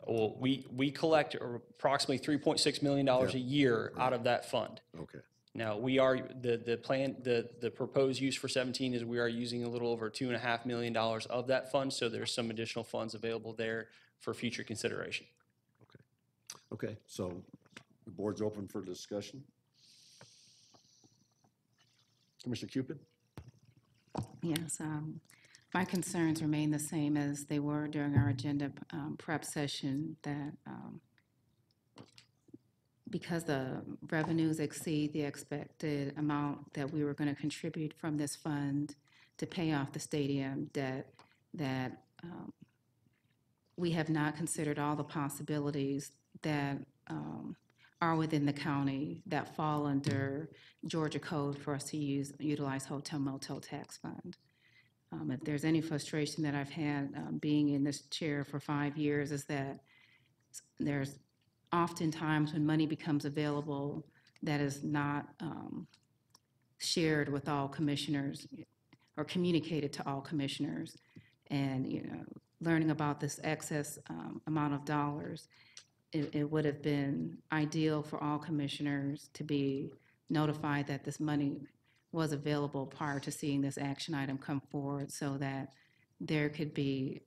Well, we collect approximately $3.6 million a year out of that fund. Okay. Now, we are, the proposed use for 17 is we are using a little over $2.5 million of that fund, so there's some additional funds available there for future consideration. Okay, so the board's open for discussion. Commissioner Cupid? Yes, my concerns remain the same as they were during our agenda prep session, that because the revenues exceed the expected amount that we were going to contribute from this fund to pay off the stadium debt, that we have not considered all the possibilities that are within the county that fall under Georgia code for us to utilize hotel motel tax fund. If there's any frustration that I've had being in this chair for 5 years, is that there's often times when money becomes available that is not shared with all commissioners or communicated to all commissioners. And, you know, learning about this excess amount of dollars, it would have been ideal for all commissioners to be notified that this money was available prior to seeing this action item come forward, so that there could be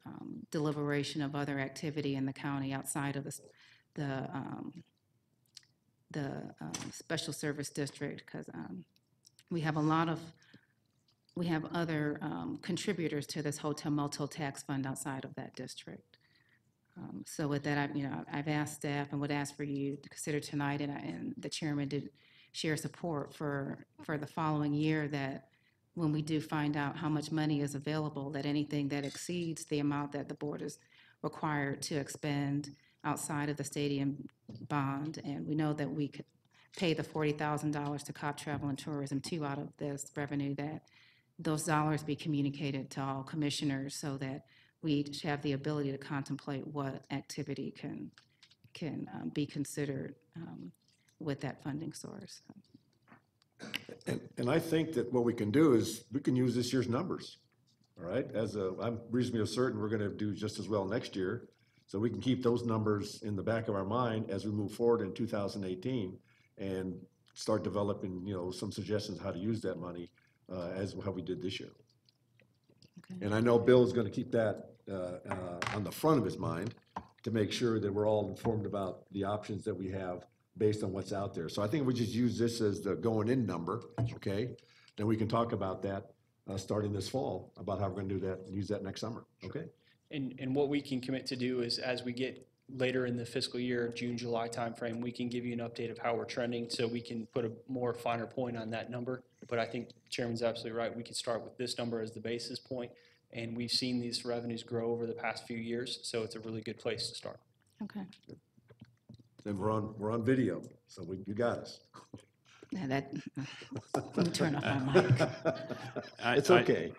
deliberation of other activity in the county outside of the special service district, because we have other contributors to this hotel motel tax fund outside of that district. So with that, I've asked staff and would ask for you to consider tonight, and the chairman did share support for the following year, that when we do find out how much money is available, that anything that exceeds the amount that the board is required to expend outside of the stadium bond, and we know that we could pay the $40,000 to Cobb Travel and Tourism too out of this revenue, that those dollars be communicated to all commissioners so that we each have the ability to contemplate what activity can be considered with that funding source. And I think that what we can do is, we can use this year's numbers, all right? I'm reasonably certain we're gonna do just as well next year, so we can keep those numbers in the back of our mind as we move forward in 2018 and start developing, some suggestions how to use that money as how we did this year. Okay. And I know Bill is gonna keep that on the front of his mind to make sure that we're all informed about the options that we have based on what's out there. So I think we just use this as the going in number, okay? Then we can talk about that starting this fall, about how we're gonna do that and use that next summer, okay? And what we can commit to do is, as we get later in the fiscal year, June, July timeframe, we can give you an update of how we're trending, so we can put a more finer point on that number. But I think Chairman's absolutely right. We could start with this number as the basis point, and we've seen these revenues grow over the past few years, so it's a really good place to start. Okay. Then we're on video, so you got us. Now let me turn off my mic. It's okay.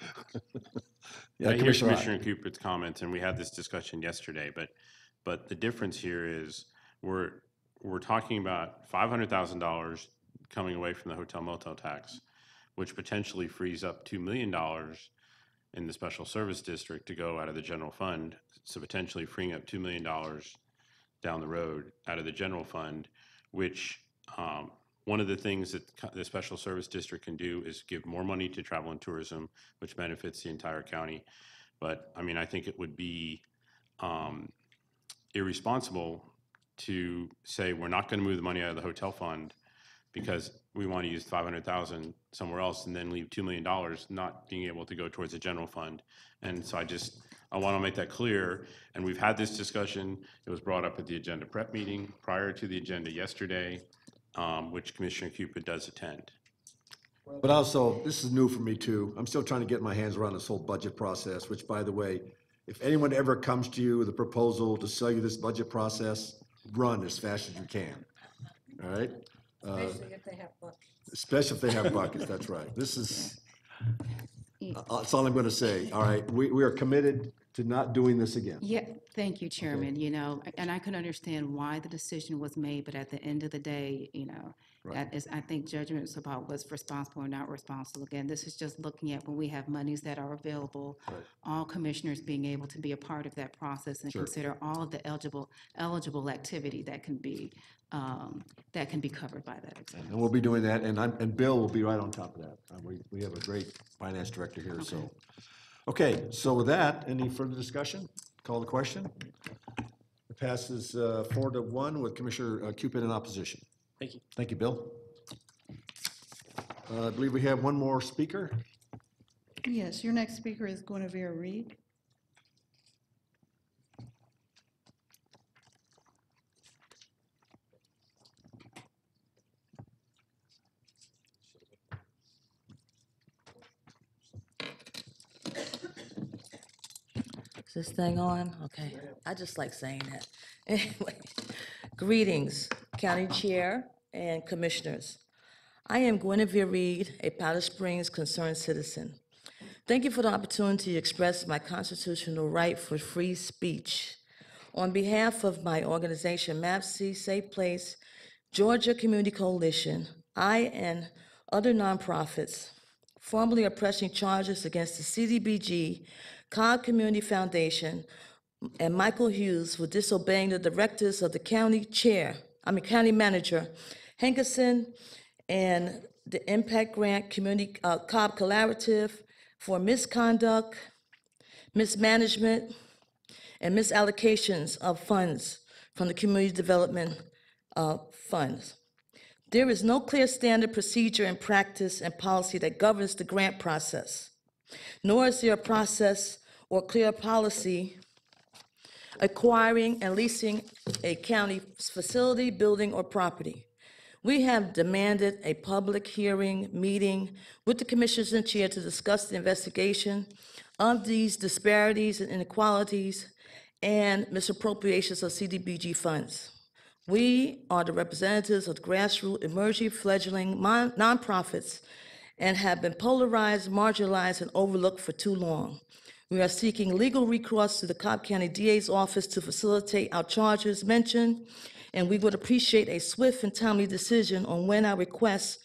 I hear Commissioner Cupid's comments, and we had this discussion yesterday, but the difference here is we're talking about $500,000 coming away from the hotel motel tax, which potentially frees up $2 million in the special service district to go out of the general fund, so potentially freeing up $2 million down the road out of the general fund, which one of the things that the special service district can do is give more money to travel and tourism, which benefits the entire county. But I mean, I think it would be irresponsible to say we're not going to move the money out of the hotel fund because we want to use $500,000 somewhere else and then leave $2 million not being able to go towards the general fund. And so I want to make that clear. And we've had this discussion. It was brought up at the agenda prep meeting prior to the agenda yesterday, which Commissioner Cupid does attend. But also, this is new for me too. I'm still trying to get my hands around this whole budget process, which, by the way, if anyone ever comes to you with a proposal to sell you this budget process, run as fast as you can, all right? Especially if they have buckets. Especially if they have buckets, that's right. This is, that's all I'm gonna say, all right? We are committed to not doing this again. Yeah, thank you, Chairman. You know, and I can understand why the decision was made, but at the end of the day, you know, Right. that is, I think, judgments about what's responsible or not responsible. Again, this is just looking at when we have monies that are available, Right. all commissioners being able to be a part of that process and Sure. consider all of the eligible activity that can be covered by that expense. And we'll be doing that, and Bill will be right on top of that. We have a great finance director here, so. Okay, so with that, any further discussion? Call the question. It passes 4-1 with Commissioner Cupid in opposition. Thank you. Thank you, Bill. I believe we have one more speaker. Yes, your next speaker is Guinevere Reed. Is this thing on? Okay. I just like saying that. Anyway, greetings, County Chair and Commissioners. I am Guinevere Reed, a Powder Springs concerned citizen. Thank you for the opportunity to express my constitutional right for free speech. On behalf of my organization, MAPC, Safe Place, Georgia Community Coalition, I and other nonprofits formally are pressing charges against the CDBG, Cobb Community Foundation, and Michael Hughes for disobeying the directives of the county manager, Hankerson, and the Impact Grant Community Cobb Collaborative for misconduct, mismanagement, and misallocations of funds from the community development funds. There is no clear standard procedure and practice and policy that governs the grant process, nor is there a process or clear policy acquiring and leasing a county facility, building, or property. We have demanded a public hearing meeting with the commissioners and chair to discuss the investigation of these disparities and inequalities and misappropriations of CDBG funds. We are the representatives of grassroots, emerging, fledgling nonprofits and have been polarized, marginalized, and overlooked for too long. We are seeking legal recourse to the Cobb County DA's office to facilitate our charges mentioned, and we would appreciate a swift and timely decision on when our request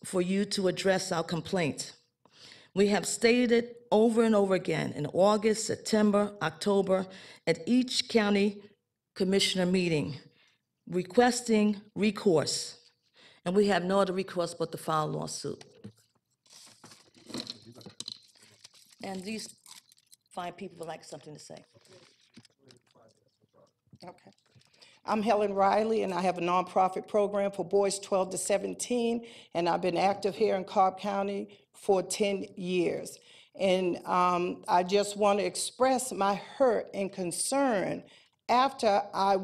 for you to address our complaint. We have stated it over and over again in August, September, October, at each county commissioner meeting, requesting recourse. And we have no other recourse but to file a lawsuit. And these fine people would like something to say. Okay. I'm Helen Riley, and I have a nonprofit program for boys 12 to 17, and I've been active here in Cobb County for 10 years. And I just want to express my hurt and concern after I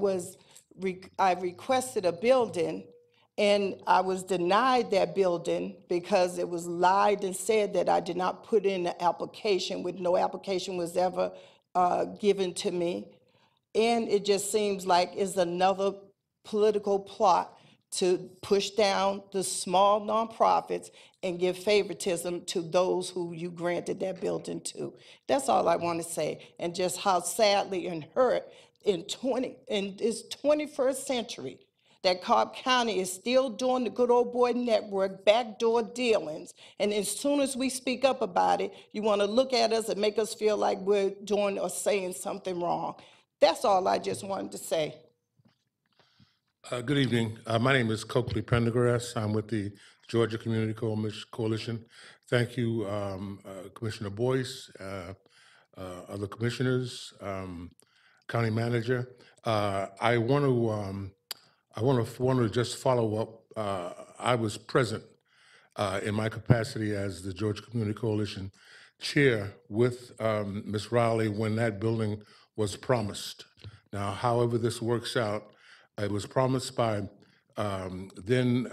requested a building, and I was denied that building because it was lied and said that I did not put in the application, with no application was ever given to me. And it just seems like it's another political plot to push down the small nonprofits and give favoritism to those who you granted that building to. That's all I want to say. And just how sadly and hurt in this 21st century that Cobb County is still doing the good old boy network, backdoor dealings. And as soon as we speak up about it, you want to look at us and make us feel like we're doing or saying something wrong. That's all I just wanted to say. Good evening. My name is Coakley Pendergrass. I'm with the Georgia Community Coalition. Thank you, Commissioner Boyce, other commissioners, county manager. I want to just follow up. I was present in my capacity as the Georgia Community Coalition chair with Ms. Rowley when that building was promised. Now, however this works out, it was promised by then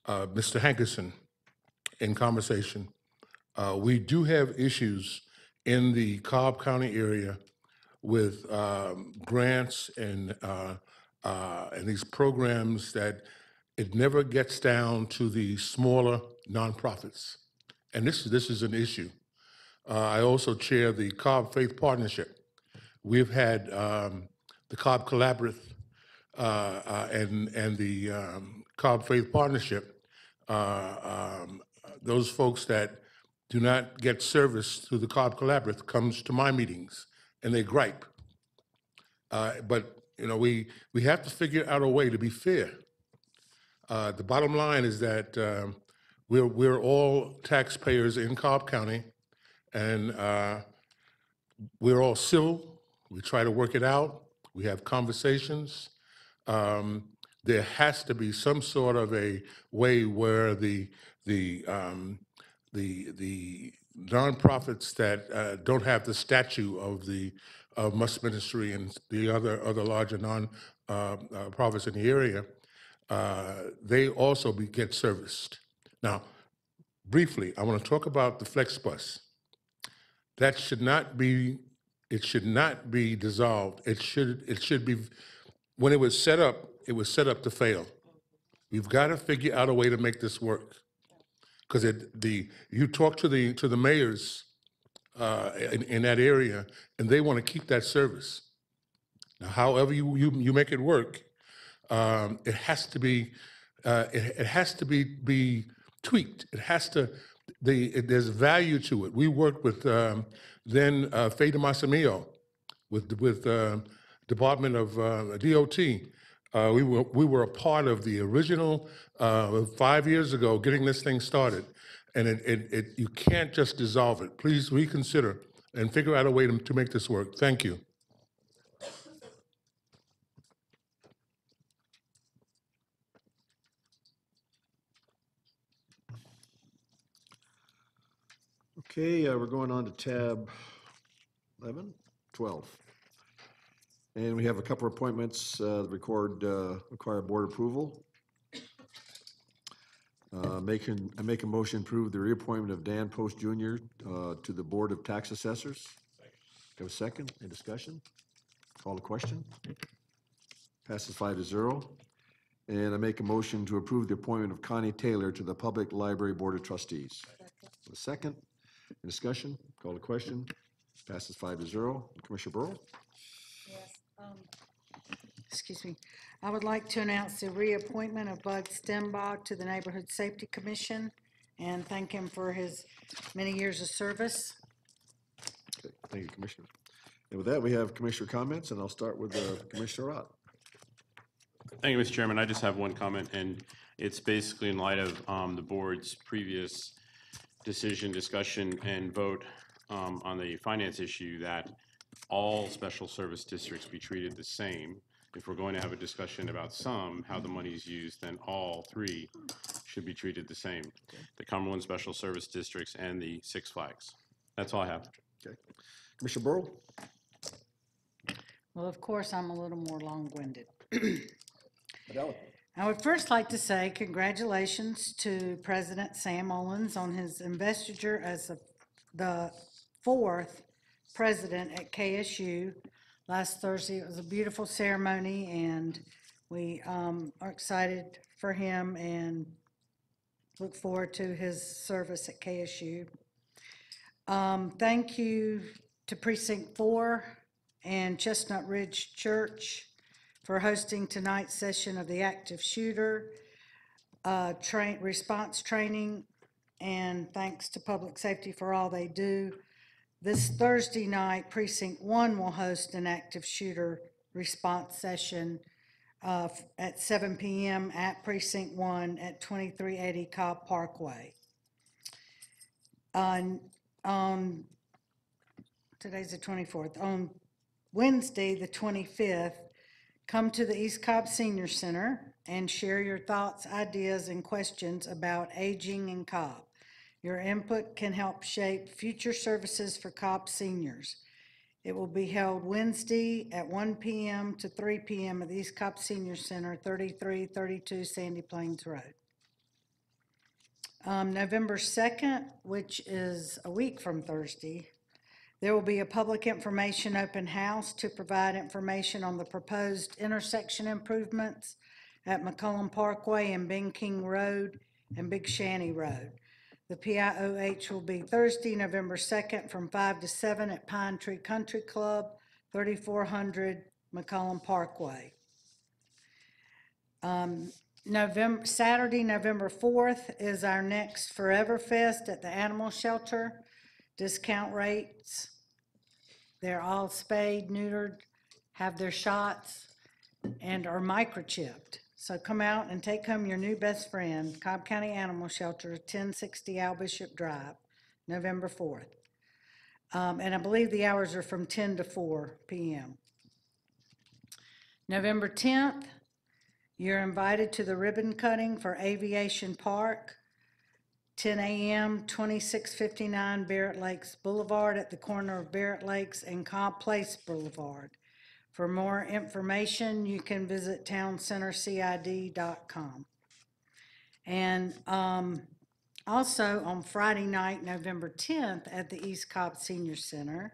Mr. Hankerson in conversation. We do have issues in the Cobb County area with grants and these programs that it never gets down to the smaller nonprofits. And this is an issue. I also chair the Cobb Faith Partnership. We've had the Cobb Collaborative and the Cobb Faith Partnership. Those folks that do not get service through the Cobb Collaborative comes to my meetings and they gripe. But you know, we have to figure out a way to be fair. The bottom line is that we're all taxpayers in Cobb County, and we're all civil. We try to work it out. We have conversations. There has to be some sort of a way where the nonprofits that don't have the statute of the Must Ministry and the other larger non-profits in the area, they also get serviced. Now, briefly, I want to talk about the Flex Bus. That should not be. It should not be dissolved. It should be. When it was set up to fail. We've got to figure out a way to make this work. Because you talk to the mayors in that area, and they want to keep that service. Now, however you make it work, it has to be be tweaked. It has to. There's value to it. We worked with then Fede Massimio with Department of DOT. We were a part of the original 5 years ago getting this thing started, and you can't just dissolve it. Please reconsider and figure out a way to make this work. Thank you. Okay, we're going on to tab 12. And we have a couple of appointments require board approval. I make a motion to approve the reappointment of Dan Post Jr. To the Board of Tax Assessors. Have a second? Any discussion? Call the question. Passes 5-0. And I make a motion to approve the appointment of Connie Taylor to the Public Library Board of Trustees. Have a second? Any discussion? Call the question. Passes 5-0. Commissioner Burrow? Yes. Excuse me. I would like to announce the reappointment of Bud Stenbach to the Neighborhood Safety Commission and thank him for his many years of service. Okay, thank you, Commissioner. And with that, we have Commissioner comments, and I'll start with Commissioner Ott. Thank you, Mr. Chairman. I just have one comment, and it's basically in light of the board's previous decision, discussion, and vote on the finance issue that all special service districts be treated the same. If we're going to have a discussion about how the money is used, then all three should be treated the same. The Cumberland Special Service Districts and the Six Flags. That's all I have. Okay. Commissioner Burrow? Well, of course, I'm a little more long-winded. I would first like to say congratulations to President Sam Owens on his investiture as the 4th president at KSU. Last Thursday, it was a beautiful ceremony, and we are excited for him and look forward to his service at KSU. Thank you to Precinct 4 and Chestnut Ridge Church for hosting tonight's session of the active shooter response training, and thanks to Public Safety for all they do. This Thursday night, Precinct 1 will host an active shooter response session at 7 p.m. at Precinct 1 at 2380 Cobb Parkway. On today's the 24th. On Wednesday, the 25th, come to the East Cobb Senior Center and share your thoughts, ideas, and questions about aging in Cobb. Your input can help shape future services for Cobb seniors. It will be held Wednesday at 1 p.m. to 3 p.m. at the East Cobb Senior Center, 3332 Sandy Plains Road. November 2nd, which is a week from Thursday, there will be a public information open house to provide information on the proposed intersection improvements at McCollum Parkway and Bing King Road and Big Shanty Road. The PIOH will be Thursday, November 2nd, from 5 to 7 at Pine Tree Country Club, 3400 McCollum Parkway. Saturday, November 4th is our next Forever Fest at the Animal Shelter. Discount rates. They're all spayed, neutered, have their shots, and are microchipped. So come out and take home your new best friend, Cobb County Animal Shelter, 1060 Al Bishop Drive, November 4th. And I believe the hours are from 10 to 4 p.m. November 10th, you're invited to the ribbon cutting for Aviation Park, 10 a.m., 2659 Barrett Lakes Boulevard at the corner of Barrett Lakes and Cobb Place Boulevard. For more information, you can visit towncentercid.com. And also on Friday night, November 10th, at the East Cobb Senior Center,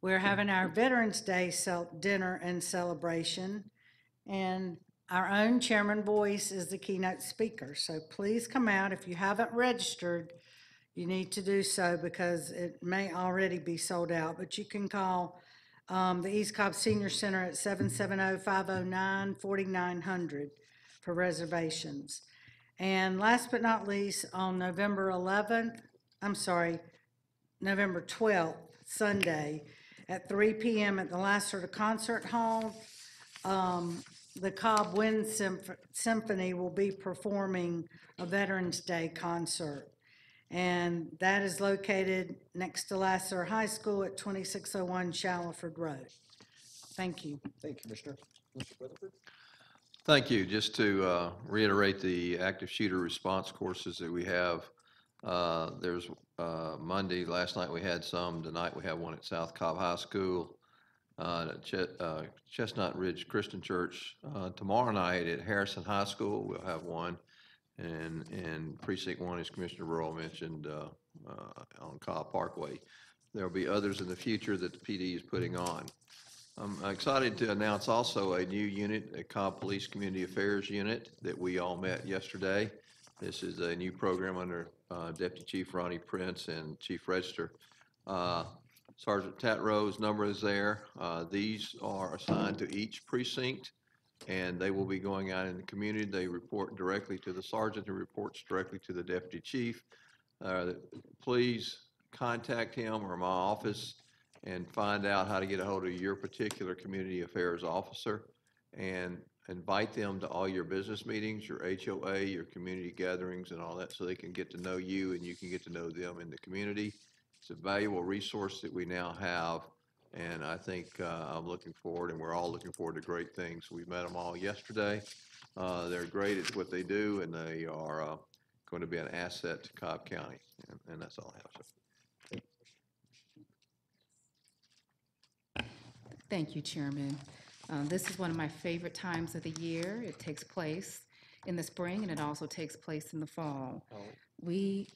we're having our Veterans Day dinner and celebration. And our own Chairman Boyce is the keynote speaker. So please come out. If you haven't registered, you need to do so because it may already be sold out. But you can call the East Cobb Senior Center at 770-509-4900 for reservations. And last but not least, on November 12th, Sunday, at 3 p.m. at the Lacerda Concert Hall, the Cobb Wind Symphony will be performing a Veterans Day concert. And that is located next to Lasser High School at 2601 Shallowford Road. Thank you. Thank you, Commissioner. Mr. Weatherford? Thank you. Just to reiterate the active shooter response courses that we have, there's Monday, last night we had some, tonight we have one at South Cobb High School, Chestnut Ridge Christian Church. Tomorrow night at Harrison High School, we'll have one. And Precinct 1, as Commissioner Burrow mentioned, on Cobb Parkway. There'll be others in the future that the PD is putting on. I'm excited to announce also a new unit, a Cobb Police Community Affairs unit that we all met yesterday. This is a new program under Deputy Chief Ronnie Prince and Chief Register. Sergeant Tatro's number is there. These are assigned to each precinct, and they will be going out in the community. They report directly to the sergeant, who reports directly to the deputy chief. Please contact him or my office and find out how to get a hold of your particular community affairs officer, and invite them to all your business meetings, your HOA, your community gatherings and all that, so they can get to know you and you can get to know them in the community. It's a valuable resource that we now have. And I think I'm looking forward, and we're all looking forward to great things. We met them all yesterday. They're great at what they do, and they are going to be an asset to Cobb County. And that's all I have, sir. Thank you, Chairman. This is one of my favorite times of the year. It takes place in the spring, and it also takes place in the fall. This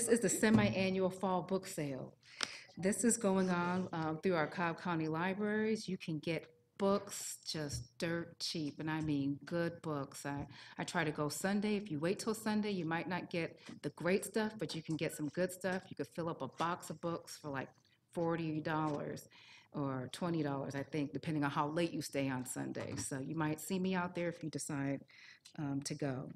is the semi-annual fall book sale. This is going on through our Cobb County libraries. You can get books just dirt cheap, and I mean good books. I try to go Sunday. If you wait till Sunday, you might not get the great stuff, but you can get some good stuff. You could fill up a box of books for like $40 or $20, I think, depending on how late you stay on Sunday. So you might see me out there if you decide to go.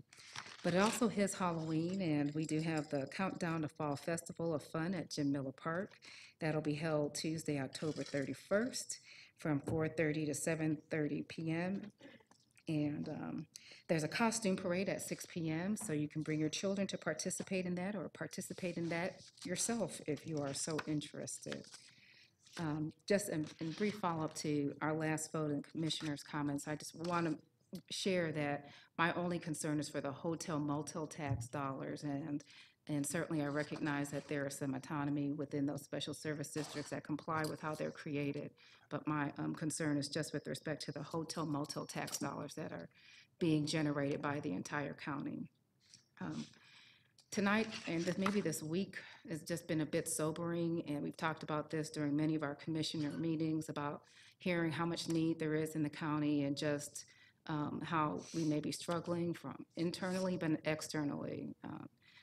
But it also hits Halloween, and we do have the Countdown to Fall Festival of Fun at Jim Miller Park. That'll be held Tuesday, October 31st from 4:30 to 7:30 p.m. And there's a costume parade at 6 p.m., so you can bring your children to participate in that, or participate in that yourself if you are so interested. Just in brief follow-up to our last vote and Commissioner's comments, I just want to share that my only concern is for the hotel motel tax dollars, and certainly I recognize that there is some autonomy within those special service districts that comply with how they're created, but my concern is just with respect to the hotel motel tax dollars that are being generated by the entire county. Tonight, and maybe this week, has just been a bit sobering, and we've talked about this during many of our commissioner meetings about hearing how much need there is in the county, and just how we may be struggling from internally but externally.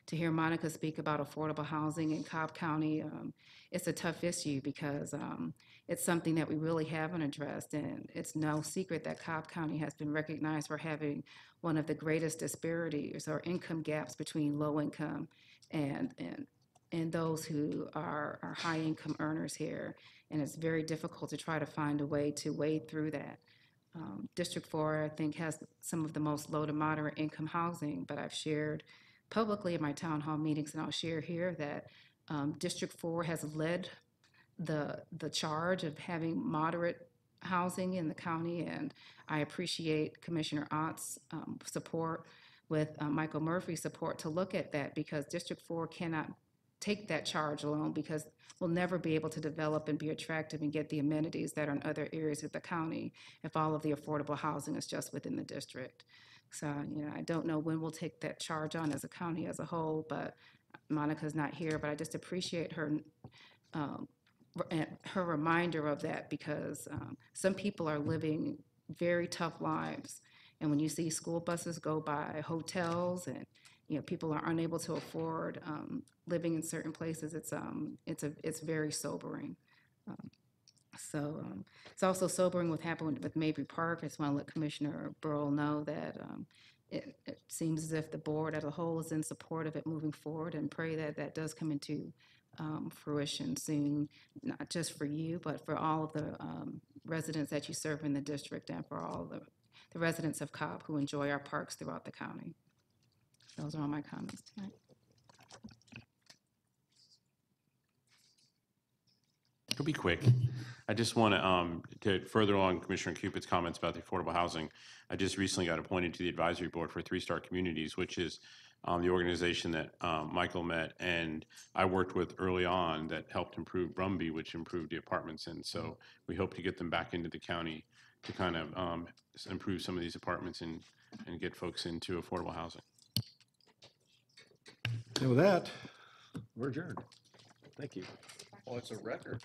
to hear Monica speak about affordable housing in Cobb County, it's a tough issue because it's something that we really haven't addressed. And it's no secret that Cobb County has been recognized for having one of the greatest disparities or income gaps between low income and those who are high income earners here. And it's very difficult to try to find a way to wade through that. District 4, I think, has some of the most low to moderate income housing, but I've shared publicly in my town hall meetings, and I'll share here that District 4 has led the charge of having moderate housing in the county, and I appreciate Commissioner Ott's support with Michael Murphy's support to look at that, because District 4 cannot take that charge alone, because we'll never be able to develop and be attractive and get the amenities that are in other areas of the county if all of the affordable housing is just within the district. So, I don't know when we'll take that charge on as a county as a whole, but Monica's not here, but I just appreciate her her reminder of that, because some people are living very tough lives. And when you see school buses go by hotels and people are unable to afford living in certain places, it's very sobering. It's also sobering what happened with Mabry Park. I just want to let Commissioner Burrow know that it seems as if the board as a whole is in support of it moving forward, and pray that that does come into fruition soon, not just for you, but for all of the residents that you serve in the district, and for all the residents of Cobb who enjoy our parks throughout the county. Those are all my comments tonight. It'll be quick. I just want to further on Commissioner Cupid's comments about the affordable housing. I just recently got appointed to the advisory board for 3 Star Communities, which is the organization that Michael met and I worked with early on, that helped improve Brumby, which improved the apartments. And so we hope to get them back into the county to kind of improve some of these apartments and get folks into affordable housing. And with that, we're adjourned. Thank you. Well, it's a record.